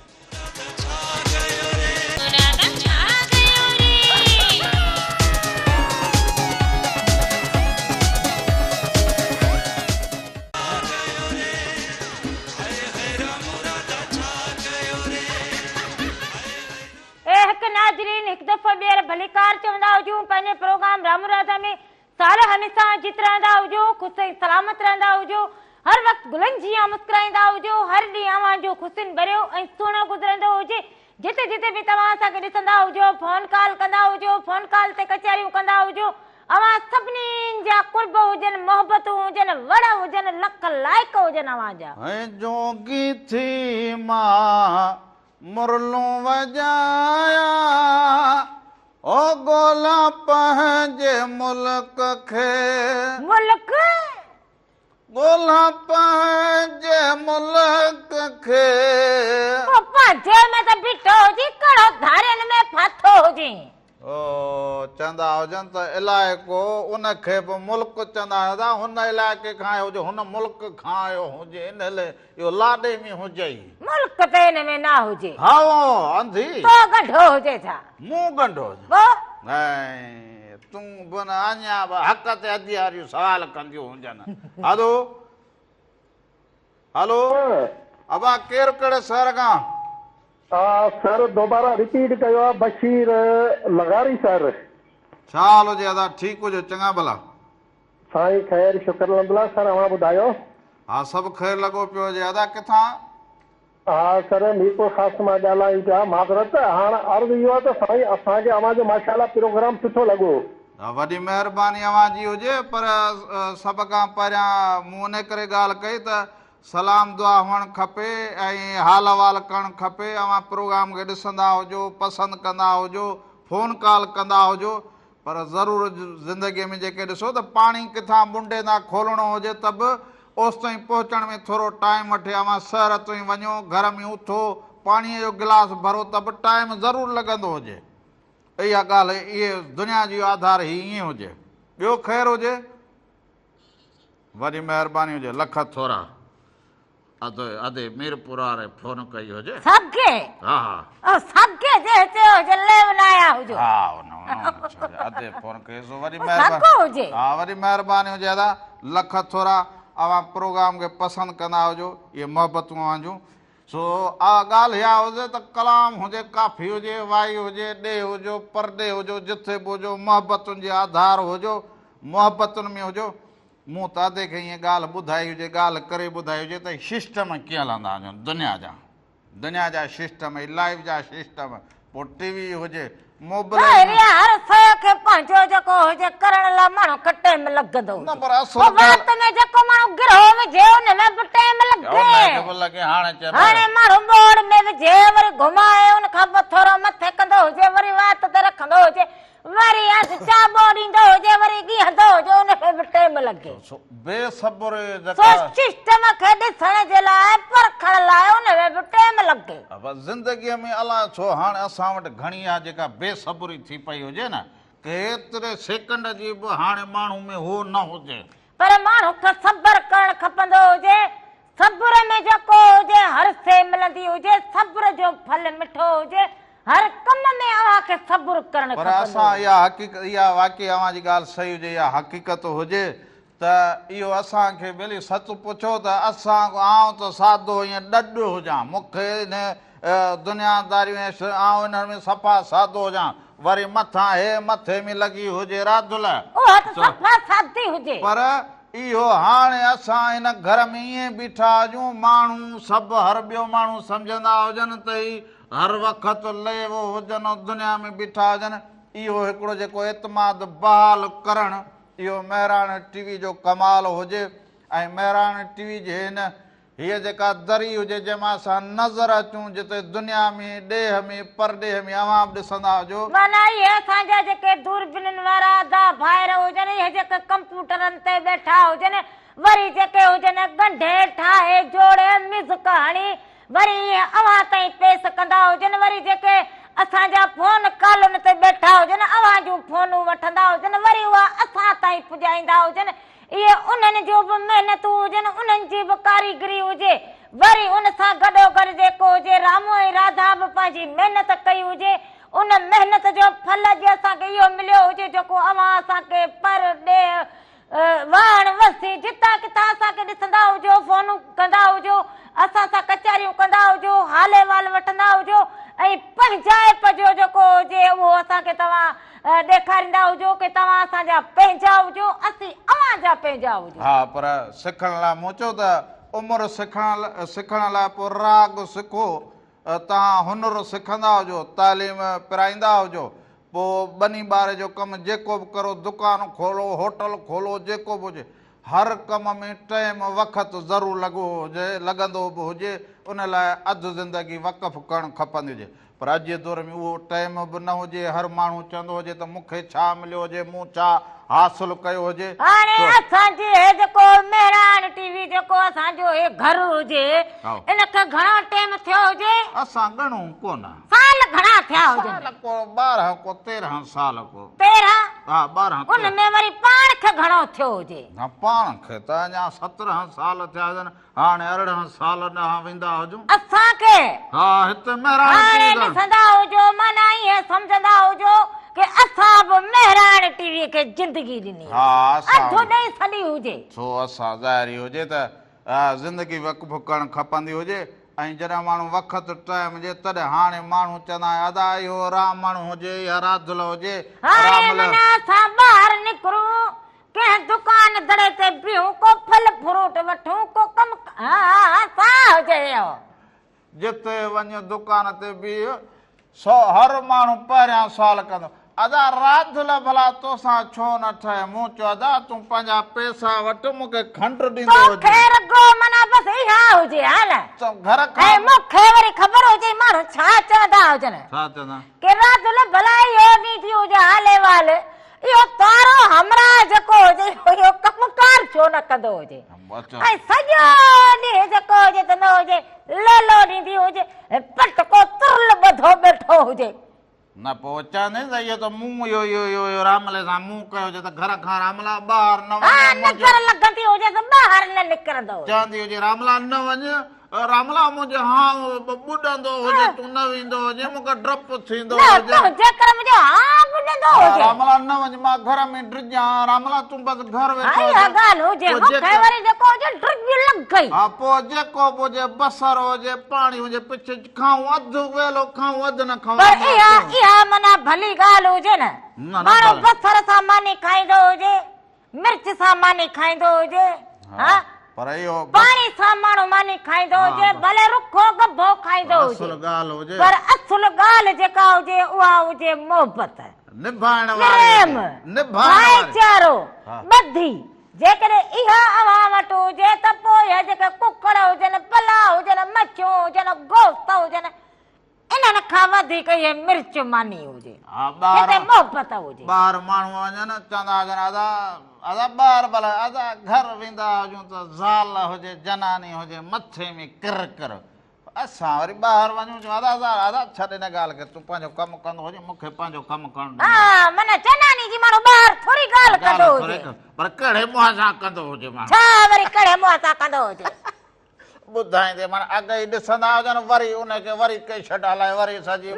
नाज़रीन हिकु दफ़ो ॿीहर भलीकार चवंदा हुजूं पंहिंजे प्रोग्राम रामू राधा में साल हमेशा जित रहंदा हुजो ख़ुशि सलामत रहंदा हुजो हर वक़्तु गुलनि जीअं मुस्कुराईंदा हुजो हर ॾींहुं अव्हांजो ख़ुशियुनि भरियो ऐं सुहिणो गुज़रंदो हुजे। जिते जिते बि तव्हां असांखे ॾिसंदा हुजो फोन कॉल कंदा हुजो फोन कॉल ते कचहरियूं कंदा हुजो अव्हां सभिनी जा कुर्ब हुजनि मोहबतूं हुजनि वड़ हुजनि लख लाइक हुजनि अव्हांजा। जोगी थी मां मुरलूं वॼाया ओ ॻोल्हा पंहिंजे मुल्क खे मुल्क ॻोल्हा पंहिंजे मुल्क खे पंहिंजे में त बीठो हुजी कहिड़ो धारियुनि में फाथो हुजी। ओ चवंदा हुजनि त इलाइक़ो उनखे बि मुल्क चवंदा हुआ हुन इलाइक़े खां आयो हुजे हुन मुल्क खां आयो हुजे इन लाइ इहो लाॾे में हुजे मुल्क त हिन में न हुजे हा अंधी तो गंढो हुजे छा मूं गंढो पोइ ऐं तूं बि न अञा बि हक़ ते अधिकारियूं सवाल कंदियूं हुजनि हलो हलो अबा केरु कहिड़े शहर खां सर दोबारा रिपीट कयो आहे बशीर लगारी सर छा हाल हुजे अदा ठीकु हुजे चङा भला साईं ख़ैर शुक्र अलहमदुलिल्लाह सर अवां ॿुधायो हा सभु ख़ैरु लॻो पियो हुजे अदा किथां हा सर मीरपुर ख़ासि मां ॻाल्हायूं पिया माज़रत हाणे अर्ज़ु इहो आहे त साईं असांखे अवांजो माशाला प्रोग्राम सुठो लॻो। वॾी महिरबानी अव्हां जी हुजे पर सभ खां पहिरियां मूं इन करे ॻाल्हि कई त सलाम दुआ हुअणु खपे ऐं हाल अहवाल करणु खपे। अव्हां प्रोग्राम खे ॾिसंदा हुजो पसंदि कंदा हुजो फ़ोन कॉल कंदा हुजो पर ज़रूरु ज़िंदगीअ में जेके ॾिसो त पाणी किथां मुंडे तां खोलणो हुजे त बि ओसि ताईं पहुचण में थोरो टाइम वठे। अव्हां शहर ताईं वञो घर में उथो पाणीअ जो गिलास भरो त बि टाइम ज़रूरु लॻंदो हुजे। इहा ॻाल्हि इहे दुनिया जी आधार ई ईअं हुजे। ॿियो ख़ैरु हुजे वॾी महिरबानी हुजे लख थोरा अधे मीरपुर वारे फोन कई हुजे सबके हा ओ सबके जे चयो जल्ले बनाया हुजो हा अधे फोन कईसो वॾी सबको महिरबानी हुजे हा वॾी महिरबानी हुजे दादा लख थोरा अव्हां प्रोग्राम खे पसंदि कंदा हुजो इहे मोहबतूं अव्हां जूं। सो ॻाल्हि इहा हुजे त कलाम हुजे काफ़ी हुजे वाई हुजे ॾे हुजो परॾे हुजो जिथे बि हुजो मोहबतुनि जे आधार हुजो मोहबतुनि में हुजो। मूं त अधे खे ईअं ॻाल्हि ॿुधाई हुजे ॻाल्हि करे ॿुधाई हुजे त सिस्टम कीअं हलंदा आहिनि दुनिया जा सिस्टम लाइफ जा सिस्टम पोइ टीवी हुजे मोबाइल हर शइ खे पंहिंजो जेको हुजे करण लाइ माण्हू खे टाइम लॻंदो न पर ओ बात में जेको माण्हू गिरहो विझे हुन में बि टाइम लॻे। हाणे माण्हू मोड़ में विझे वरी घुमाए उन खां पोइ थोरो मथे कंदो हुजे वरी वात ते रखंदो हुजे वरी चाबो ॾींदो हुजे वरी ॻीहंदो हुजे उन खे बि टाइम लॻे। बेसब्र सिस्टम खे ॾिसण जे लाइ परखण लाइ उन में बि टाइम लॻे। ज़िंदगीअ में अलाए छो हाणे असां वटि घणी आहे जेका बेसब्री थी पई हुजे न की एतिरे सेकंड जी बि हाणे माण्हू में हो न हुजे। पर माण्हू खे सब्र करणु खपंदो हुजे सब्र में जेको हुजे हर शइ मिलंदी हुजे सब्र जो फल मिठो हुजे हर कम में अव्हांखे सब्र करणु पर असां इहा हक़ीक़त इहा वाक़ई अव्हां जी ॻाल्हि सही हुजे इहा हक़ीक़त हुजे त इहो असांखे भली सच पुछो त असां आउं त सादो ईअं ॾॾु हुजां मूंखे हिन दुनियादारियूं आउं हिन में सफ़ा सादो हुजां वरी मथां हे मथे में लॻी हुजे राधुल पर इहो हाणे असां हिन घर में ईअं बीठा हुजूं माण्हू सभु हर ॿियो माण्हू सम्झंदा हुजनि त ही हर वक़्तु लेवो हुजनि दुनिया में बीठा हुजनि। इहो हिकिड़ो जेको एतमाद बहाल करणु इहो महिराण टीवी जो कमाल हुजे ऐं महिराण टीवी जे हिन हीअ जेका दरी हुजे जंहिंमां असां नज़र अचूं जिते दुनिया में ॾेह में परॾेह में अवां बि ॾिसंदा हुजो माना इहे असांजा जेके दूरबीननि वारा दा भाइर हुजनि इहे जेके कंप्यूटरनि ते वेठा हुजनि वरी जेके हुजनि गंढे ठाहे जोड़े म्यूज़िक हणी वरी इहे अवां ताईं पेश कंदा हुजनि वरी जेके असांजा फोन कॉलुनि ते वेठा हुजनि अवां जूं फोनूं वठंदा हुजनि वरी उहा असां ताईं पुॼाईंदा हुजनि इहे उन्हनि जूं बि महिनतूं हुजनि उन्हनि जी बि कारीगरी हुजे वरी उन सां गॾोगॾु जेको हुजे रामो ऐं राधा बि पंहिंजी महिनत कई हुजे उन महिनत जो फल जे असांखे इहो मिलियो हुजे जेको अवां असांखे पर ॾे वाण वसी जितां किथां असांखे ॾिसंदा हुजो फोनूं कंदा हुजो असां सां कचहरियूं कंदा हुजो हाल अहिवाल वठंदा हुजो ऐं पंहिंजाइप जो जेको हुजे उहो असांखे तव्हां ॾेखारींदा हुजो की तव्हां असांजा पंहिंजा हुजो असीं अव्हां जा पंहिंजा हुजो। हा पर सिखण लाइ मूं चयो त उमिरि सिखण लाइ पोइ राग सिखो तव्हां हुनुर सिखंदा हुजो तालीम पिराईंदा हुजो पोइ ॿनी ॿार जो कमु जेको बि करो दुकानु खोलो होटल खोलो जेको बि हुजे हर कम में टाइम वक़्तु ज़रूरु लॻंदो बि हुजे उन लाइ अधु ज़िंदगी वक़फ़ करणु खपंदी हुजे पर अॼु जे दौर में उहो टाइम बि न हुजे हर माण्हू चवंदो हुजे त मूंखे छा मिलियो हुजे मूं छा हासिल कयो हुजे। हाणे असांजे हे जेको महिराण टीवी जेको असांजो हे घर हुजे इनखे घणो टाइम थियो हुजे असां घणो कोन साल घणा थिया हुजनि को 12 को 13 साल को 13 हा 12 उन में वरी पाण खे घणो थियो हुजे हा पाण खे त अञा 17 साल थिया हुजनि हाणे 18 साल ॾांहुं वेंदा हुजूं असांखे हा हिते महिराण ॾिसंदा हुजो माना ईअं सम्झंदा हुजो कि असां बि महिराण टीवीअ खे ज़िंदगी ॾिनी अधु ॾेई छॾी हुजे छो असां ज़ाहिरी हुजे त ज़िंदगी वक़फ़ करणु खपंदी हुजे ऐं जॾहिं माण्हू वक़्तु टाइम हुजे तॾहिं हाणे माण्हू चवंदा अदा इहो रामण हुजे या राधुल हुजे हाणे माना असां ॿाहिरि निकिरूं कंहिं दुकान दड़े ते बीहूं को फल फ्रूट वठूं को कमु हा छा हुजे जिते वञ दुकान ते बि हर माण्हू पहिरियां सुवाल कंदो अदा राति लाइ भला तोसां छो न ठहे मूं चयो अदा तूं पंहिंजा पैसा वटि मूंखे खंड ॾींदो हुजे हा न घर खां मूंखे वरी ख़बर हुजे माण्हू छा चवंदा हुजनि छा चवंदा कि राति लाइ भला इहो ॾींहुं थी हुजे हाले वाल इहो तारो हमरा जेको हुजे इहो कमकार छो न कंदो हुजे ऐं सॼो ॾींहुं जेको हुजे त न हुजे लेलो ॾींदी हुजे पटको तुरल ॿधो वेठो हुजे न पोइ चवंदे त इहो त मूं इहो रामले सां मूं कयो हुजे त घर खां रामला ॿाहिरि न वञे निकर लॻंदी हुजे त ॿाहिरि न निकिरंदो चवंदी हुजे रामला न वञ रामला मुंहिंजो हा ॿुॾंदो हुजे तूं न वेंदो हुजे मूंखे डपु थींदो हुजे जेकर मुंहिंजो हा ॿुॾंदो हुजे रामला न वञ मां घर में ड्रिजां रामला तूं बसि घर वेठो ॻाल्हि हुजे मूंखे वरी जेको हुजे ड्रिज लॻ गई हा पोइ जेको बि हुजे बसर हुजे पाणी हुजे पिछ खाऊं अधु वेलो खाऊं अधु न खाऊं पर इहा माना भली ॻाल्हि हुजे न माण्हू बसर सां मानी खाईंदो हुजे मिर्च सां मानी खाईंदो हुजे हा पर इहो पाणी सां माण्हू मानी खाईंदो हुजे भले रुखो गभो खाईंदो हुजे पर असुल ॻाल्हि जेका हुजे उहा हुजे मोहबत निभाइण भाईचारो ॿधी जेकॾहिं इहा अवां वटि हुजे त पोइ इहे जेके कुकड़ हुजनि पला हुजनि मच्छियूं हुजनि गोश्त हुजनि इन्हनि खां वधीक इहे मिर्च मानी हुजे मोहबत हुजे ॿाहिरि माण्हू वञनि चवंदा हुजनि अदा अदा ॿाहिरि भला अदा घर वेंदा हुजूं त ज़ाल हुजे जनानी हुजे मथे में किर किर असां वरी ॿाहिरि वञूं चऊं अदा अदा छॾ हिन ॻाल्हि खे तूं पंहिंजो कमु कंदो हुजे मूंखे पंहिंजो कमु करणु हा माना जनानी जी माण्हू ॿाहिरि थोरी ॻाल्हि कंदो हुजे पर कहिड़े मुंहं सां कंदो हुजे माण्हू छा वरी कहिड़े मुंहं सां कंदो हुजे ॿुधाईंदे माना अॻ ई ॾिसंदा हुजनि वरी उनखे वरी कई छॾ हलाए वरी सॼी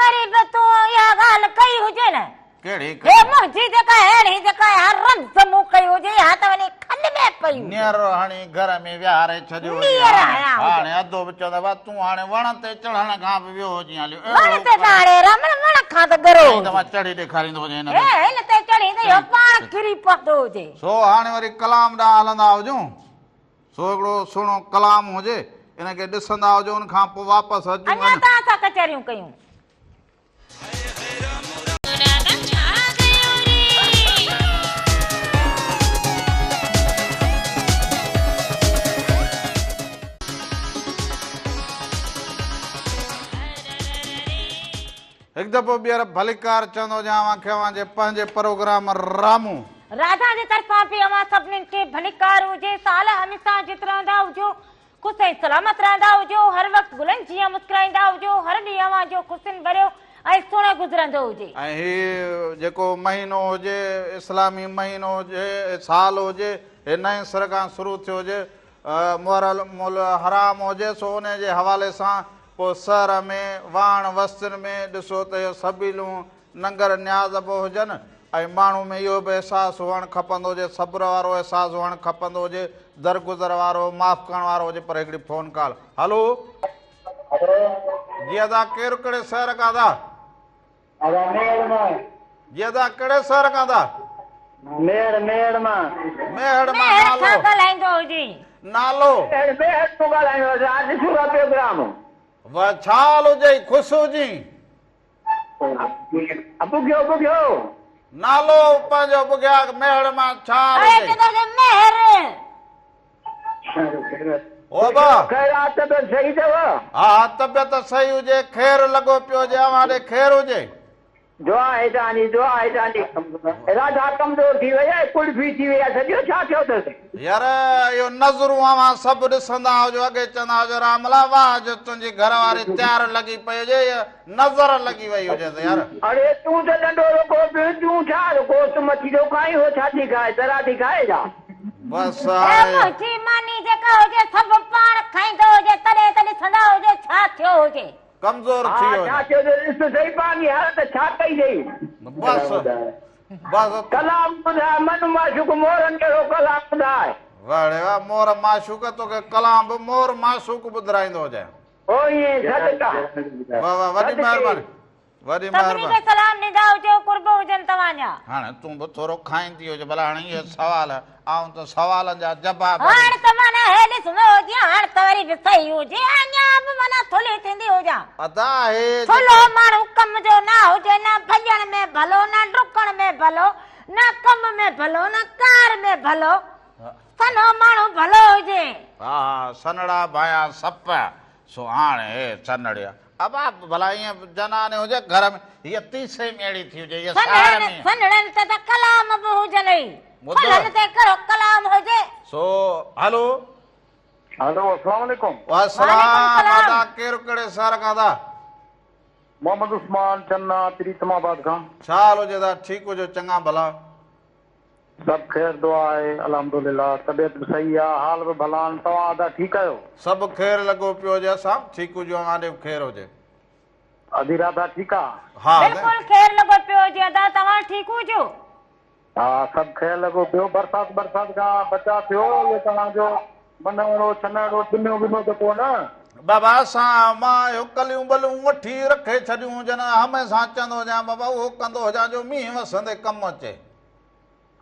वरी बि तूं इहा ॻाल्हि कई हुजे न कहिड़ी मुंहिंजी जेका अहिड़ी जेका रम्स मूं कई हुजे हा त वञी खल में पई नियर हणी घर में विहारे छॾियो हाणे अधो बि चवंदा तूं हाणे वण ते चढ़ण खां बि वियो हुजे हलियो वण ते हाणे रमण वण खां त गरो मां चढ़ी ॾेखारींदो हुजे हिन ते चढ़ी त इहो पाण किरी पवंदो हुजे सो हाणे वरी कलाम ॾांहुं हलंदा हुजूं सो हिकिड़ो सुहिणो कलाम हुजे इनखे ॾिसंदा हुजो उन खां पोइ वापसि अचूं अञा तव्हां सां कचहरियूं कयूं हिकु दफ़ो ॿीहर भलीकार चवंदो हुजांव पंहिंजे प्रोग्राम रामू राधा जे तरफ़ां बि अवां सभिनीनि खे भलीकार हुजे साल हमेशा जित रहंदा हुजो ख़ुशि ऐं सलामत रहंदा हुजो हर वक़्तु गुलनि जीअं मुस्कुराईंदा हुजो हर ॾींहुं अवां जो ख़ुशियुनि भरियो ऐं सुहिणो गुज़रंदो हुजे ऐं हीउ जेको महीनो हुजे इस्लामी महीनो हुजे साल हुजे हे नए सिर खां शुरू थियो हुजे मुहर्रम हराम हुजे सो उन जे हवाले सां पोइ शहर में वाण वस्तियुनि में ॾिसो त इहो सबीलूं नंगर न्याज़ बि हुजनि ऐं माण्हू में इहो बि अहसासु हुअणु खपंदो हुजे सब्र वारो अहसासु हुअणु खपंदो हुजे दरगुज़र वारो माफ़ करण वारो हुजे पर हिकिड़ी फ़ोन कॉल हलो जी अदा केरु कहिड़े शहर खां था जी अदा कहिड़े शहर खां था मेहर मां नालो वाह छा हाल हुजे ख़ुशि हुजी नालो पंहिंजो बुगिया मेहर मां छा हा तबियत सही हुजे ख़ैर लॻो पियो हुजे अवां ॾे ख़ैर हुजे दुआ राधा कमज़ोर थी वई आहे कुल्फी थी वई आहे सॼो छा थियो अथसि यार इहो नज़रूं अवां सभु ॾिसंदा हुजो अॻे चवंदा हुजो रामला वाह जो तुंहिंजी घर वारी तयारु लॻी पई हुजे नज़र लॻी वई हुजे यार अरे तूं त नंढो रुको पियो तूं छा गोश्त मच्छी थो खाई हो छा थी खाए तरा थी खाए जा बस मानी जेका हुजे सभु पाण खाईंदो हुजे तॾहिं त ॾिसंदा हुजे छा थियो हुजे कमज़ोर थी वियो छा थियो ॾिस सही पाणी हालत छा कई अथई बस बस कलाम ॿुधाए मन माशूक मोरनि कहिड़ो कलाम ॿुधाए वाड़े वाह मोर माशूक तोखे कलाम बि मोर माशूक ॿुधाईंदो हुजे ओ ईअं सदका वाह वाह वॾी महिरबानी वॾी महिरबानी सलाम ॾींदा हुजो कुर्ब हुजनि तव्हांजा हाणे तूं बि थोरो खाईंदी हुजे भला हाणे इहे सवाल आऊं त सवालनि जा जवाब हाणे त माना हे ॾिस हाणे त वरी बि सही हुजे अञा बि माना ई थींदी हुजां। अदा हे थोलो माण्हू कम जो ना हुजे, न भॼण में भलो, न डुकण में भलो, न कम में भलो, न कार में भलो, सनो माण्हू भलो हुजे। हा सनड़ा भाया सप सो हाणे हे सनड़िया अब आप भला ईअं जनाने हुजे घर में हीअ तीसरे में अहिड़ी थी हुजे हीअ साड़ में सनड़नि ते त कलाम बि हुजनि ई, ॿुधो। फलनि ते कहिड़ो कलाम हुजे। सो हलो हेलो अस्सलाम वालेकुम। वालेकुम सलाम। अदा केरु कहिड़े शहर खां दा मोहम्मद उस्मान चन्ना प्रीतमाबाद खां। छा हाल हुजे दा ठीकु हुजो चङा भला सब ख़ैर दुआ आहे अल्हम्दुलिल्लाह, तबियत बि सही आहे, हाल बि भला आहिनि। तव्हां अदा ठीकु आहियो? सभु ख़ैरु लॻो पियो हुजे असां ठीकु हुजो हाणे बि ख़ैरु हुजे अधी राधा ठीकु आहे? हा बिल्कुलु ख़ैर लॻो पियो हुजे। अदा तव्हां ठीकु हुजो? हा सब ख़ैर लॻो पियो। बरसाति खां बचा थियो इहो तव्हांजो मनवड़ो छनड़ो ॾिनो विनो त कोन? बाबा असां मां इहो कलियूं बलियूं वठी रखे छॾियूं हुजनि हमेशह चवंदो हुजां बाबा उहो कंदो हुजां जो मींहुं वसंदे कमु अचे।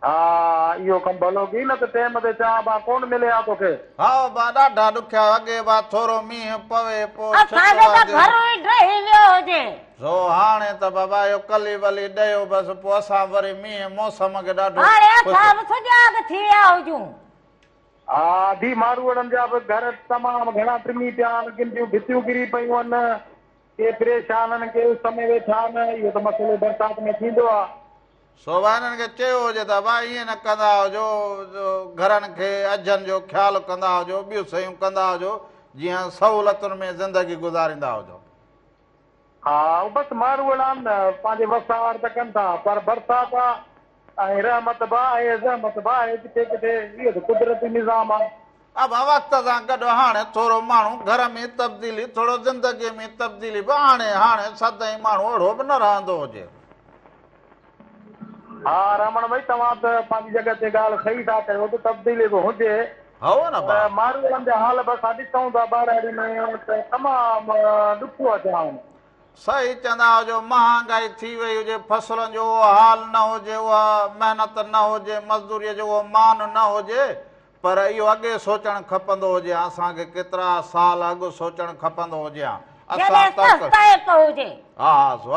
हा इहो कमु भलो की न त टाइम ते चवां बा कोन मिले हा तोखे। हा बा ॾाढा ॾुखिया अॻे बा थोरो मींहुं पवे पोइ असांजो त घर ई ड्रही वियो हुजे। सो हाणे त बाबा इहो कली वली ॾियो बसि पोइ असां वरी मींहुं मौसम खे ॾाढो हाणे असां बि सुजाॻ थी विया हुजूं। हा धी मारूअड़नि जा बि घर तमामु घणा ट्रिमी पिया आहिनि, किन भितियूं किरी पियूं आहिनि, के परेशान आहिनि, के उस में वेठा आहिनि। इहो त मसइलो बरसाति में थींदो आहे। सो हिननि खे चयो हुजे त भाई ईअं न कंदा हुजो घरनि खे अजनि जो ख़्यालु कंदा हुजो ॿियूं शयूं कंदा हुजो जीअं सहूलियतुनि में ज़िंदगी गुज़ारींदा हुजो। हा बसि मारूअड़ आहिनि न पंहिंजे वसार त कनि था, पर बरसाति आहे ऐं रहमत बि आहे ज़हमत बि आहे किथे किथे। इहो त कुदरती निज़ाम आहे। अब वक़्त सां गॾु हाणे थोरो माण्हू घर में तब्दीली थोरो ज़िंदगीअ में तब्दीली बि हाणे सदाईं माण्हू अहिड़ो बि न रहंदो हुजे। हा रमण भाई तव्हां त पंहिंजी जॻह ते ॻाल्हि सही था कयो त तब्दीली बि हुजे। हो न त मारूअड़नि जा हाल बि असां ॾिसूं था ॿारहड़ी में त तमामु ॾुखियो अचा आहिनि। सही चवंदा हुजो महांगाई थी वई हुजे फसलुनि जो उहो हाल न हुजे उहा महिनत न हुजे मज़दूरीअ जो उहो मान न हुजे पर इहो अॻे सोचणु खपंदो हुजे असांखे केतिरा साल अॻु सोचणु खपंदो हुजे असां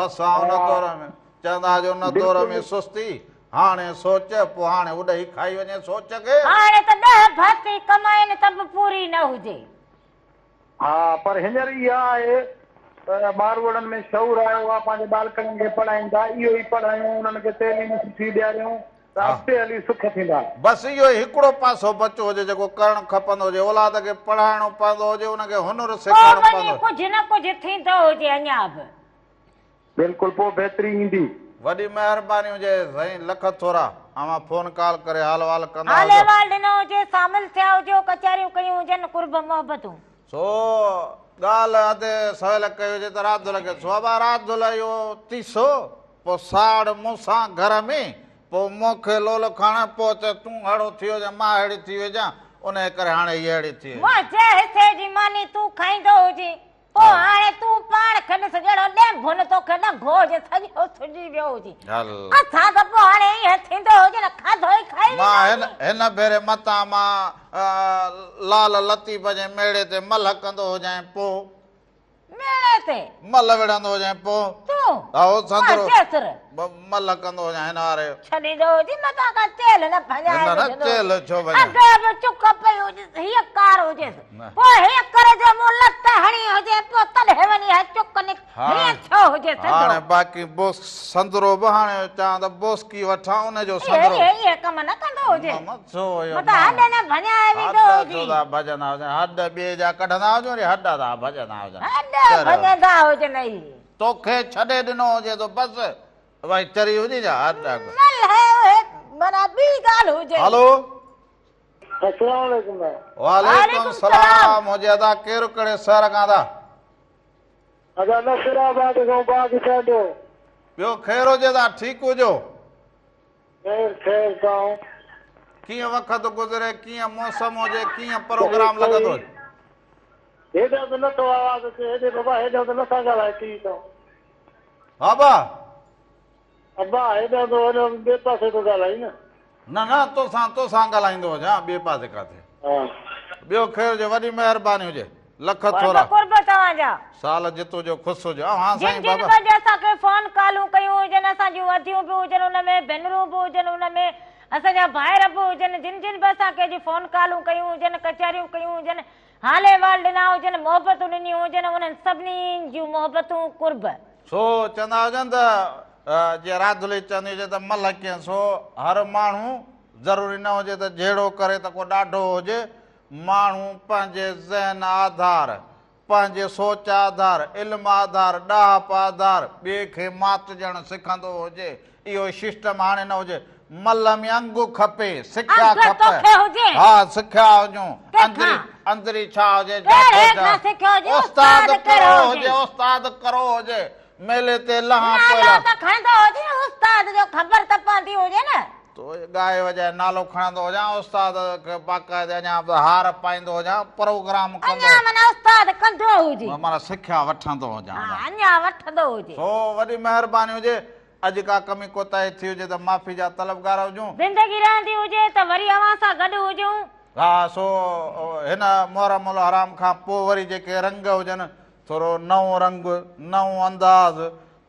असां हुन दौर में चवंदा हुजो हुन दौर में सुस्ती हाणे सोच पोइ हाणे उॾही खाई वञे सोच खे। हाणे त 10 भाती कमाइनि त बि पूरी न हुजे। हा पर हींअर इहा आहे मारूअड़नि में शौर आयो आहे, पंहिंजे बालकनि खे पढ़ाइनि था। इहो ई पढ़ायूं उन्हनि खे तइलीम सुठी ॾियारियूं त अॻिते हली सुख थींदा। बसि इहो हिकिड़ो पासो बचो हुजे जेको करणु खपंदो हुजे औलाद खे पढ़ाइणो पवंदो हुजे हुनखे हुनर सेखारणो पवंदो हुजे। कुझु न कुझु थींदो हुजे अञा बि। बिल्कुलु पोइ बहितरी ईंदी। वॾी महिरबानी हुजे साईं लख थोरा अवां फोन कॉल करे हाल वाल कंदा हाले वाल ॾिनो हुजे शामिल थिया हुजो कचहरियूं कयूं हुजनि कुर्ब मोहबतूं। सो ॻाल्हि अधे सवेल कई हुजे त राति जो लॻे सोभा राति जो इहो तीसो पोइ साड़ मूंसां घर में पोइ मूंखे लोल खाण पोइ त तूं अहिड़ो थी वञे मां अहिड़ी थी वञा उन करे हाणे हीअ अहिड़ी थी मुंहिंजे हिसे जी मानी तूं खाईंदो हुजे पोइ हाणे तूं पाण खे ॾिस जहिड़ो ॾेंभु न तोखे न घोज सॼो सुॼी वियो हुजे असां त पोइ हाणे ईअं थींदो हुजे न खाधो ई खाई मां हिन भेरे मथां मां लाल लतीफ़ जे मेड़े ते मल कंदो हुजां पोइ मेड़े ते मल विढ़ंदो हुजां पोइ तूं आहो संदरो केसर मल कंदो हुजां हिन वारे छॾींदो हुजे मथां खां तेल न भॼाए न तेल छो भॼाए अॻे बि चुक पई हुजे हीअ कार हुजे पोइ हीअ करे जो मूं लत हणी हुजे पोइ तॾहिं वञी हीअ चुक निक हीअ छो हुजे हाणे बाक़ी बोस संदरो बि हाणे चवां त बोसकी वठां उनजो संदरो हीअ कम न कंदो हुजे छो मथां हॾ न भॼाए विंदो हुजे भॼंदा हुजनि हॾ ॿिए जा कढंदा हुजो वरी हॾ था भॼंदा हुजनि हॾ भॼंदा हुजनि तोखे छॾे ॾिनो हुजे त बसि भाई चरी हुजे छा हॾ माना ॿी ॻाल्हि हुजे हलो अस्सलाम वालेकुम। वालेकुम सलाम हुजे अदा केरु कहिड़े शहर खां था अदा नसीराबाद खां बाग छॾो ॿियो ख़ैरु हुजे त ठीकु हुजो ख़ैर ख़ैर सां कीअं वक़्त गुज़रे कीअं मौसम हुजे कीअं प्रोग्राम लॻंदो हेॾो त नथो आवाज़ अचे हेॾे बाबा हेॾो त नथा ॻाल्हाए थी तो हा बा अब्बा हेॾो त वञो ॿिए पासे थो ॻाल्हाई न न तोसां ॻाल्हाईंदो हुजां ॿिए पासे किथे हा ॿियो ख़ैरु हुजे वॾी महिरबानी हुजे लख थोरा कुर्ब तव्हांजा साल जितो जो ख़ुशि हुजे। हा जिन साईं जिन बाबा वजह असांखे फोन कॉलूं कयूं हुजनि, असांजूं वधियूं बि हुजनि, हुनमें भेनरूं बि हुजनि, हुनमें असांजा भाइर बि हुजनि, जिन जिन बि असांखे अॼु फोन कॉलूं कयूं हुजनि, कचहरियूं कयूं हुजनि, हाले वाल ॾिना हुजनि, मोहबतूं ॾिनियूं हुजनि, उन्हनि सभिनी जूं मोहबतूं कुर्ब। सो चवंदा हुजनि त जीअं राधुले चवंदी हुजे त मल कीअं। सो हर माण्हू ज़रूरी न हुजे त जहिड़ो करे त को ॾाढो हुजे। माण्हू पंहिंजे ज़हन आधार, पंहिंजे सोच आधार, इल्म आधार, ॾाप आधार ॿिए खे मात ॾियणु सिखंदो हुजे। इहो सिस्टम हाणे न हुजे। मल में अंगु खपे, सिख्या खपे। हा सिख्या हुजूं, अंदरी छा हुजे, उस्ताद करो हुजे, उस्ताद करो हुजे। मेले ते लहा उस्ताद जो ख़बर त पवंदी हुजे न। तो गाए वजाए नालो खणंदो हुजां, उस्ताद खे बाक़ाइदे अञा हार पाईंदो हुजां, प्रोग्राम कंदो उस्ताद कंदो हुजे, माना सिख्या वठंदो हुजां, अञा वठंदो हुजे। सो वॾी महिरबानी हुजे। अॼु का कमी कोताही थी हुजे त माफ़ी जा तलबगार हुजूं। ज़िंदगी रहंदी हुजे त वरी अवां सां गॾु हुजूं। हा सो हिन मुहर्रम उल हराम खां पोइ वरी जेके रंग हुजनि, थोरो नओं रंग, नओं अंदाज़,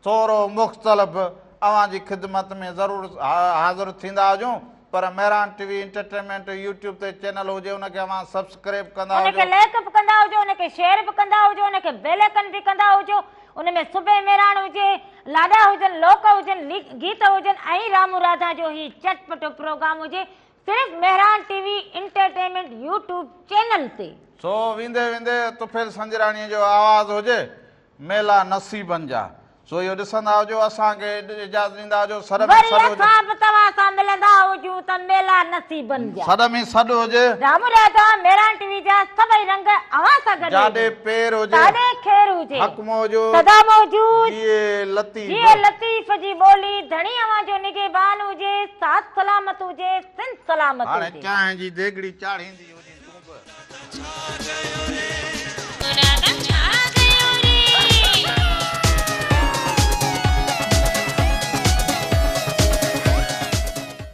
थोरो मुख़्तलिफ़ अवां जी ख़िदमत में ज़रूरु हाज़िर थींदा हुजूं। पर मेहरान टीवी एंटरटेनमेंट यूट्यूब ते चैनल हुजे, उनखे अवां सब्सक्राइब कंदा हुजो, उनखे लाइक बि कंदा हुजो, उनखे शेयर बि कंदा हुजो, उनखे बेल आइकन बि कंदा हुजो। उनमें सुबह मेहरान हुजे, लाॾा हुजनि, लोक हुजनि, गीत हुजनि ऐं रामू राधा जो ही चटपटो प्रोग्राम हुजे, सिर्फ़ Mehran TV entertainment YouTube channel ते। सो वेंदे वेंदे तुफेल संजराणीअ जो आवाज़ हुजे, मेला नसीबनि जा। सो इहो ॾिसंदा हुजो, असांखे इजाज़त ॾींदा हुजो। सॾ में सॾ हुजे, तव्हां सां मिलंदा हुजूं त मेला नसीबनि जा। सॾ में सॾ हुजे, रामू राधा मेहरान टीवी जा सभई रंग अवां सां गॾु। जाॾे पेर हुजे, जाॾे खेर हुजे, हक़ मौजूद, सदा मौजूद, ये लतीफ़, ये लतीफ़ जी ॿोली, धणी अवां जो निगहबान हुजे, साथ सलामत हुजे, सिंध सलामत हाणे हुजे। चांहि जी देगड़ी चाढ़ींदी हुजे तूं बि।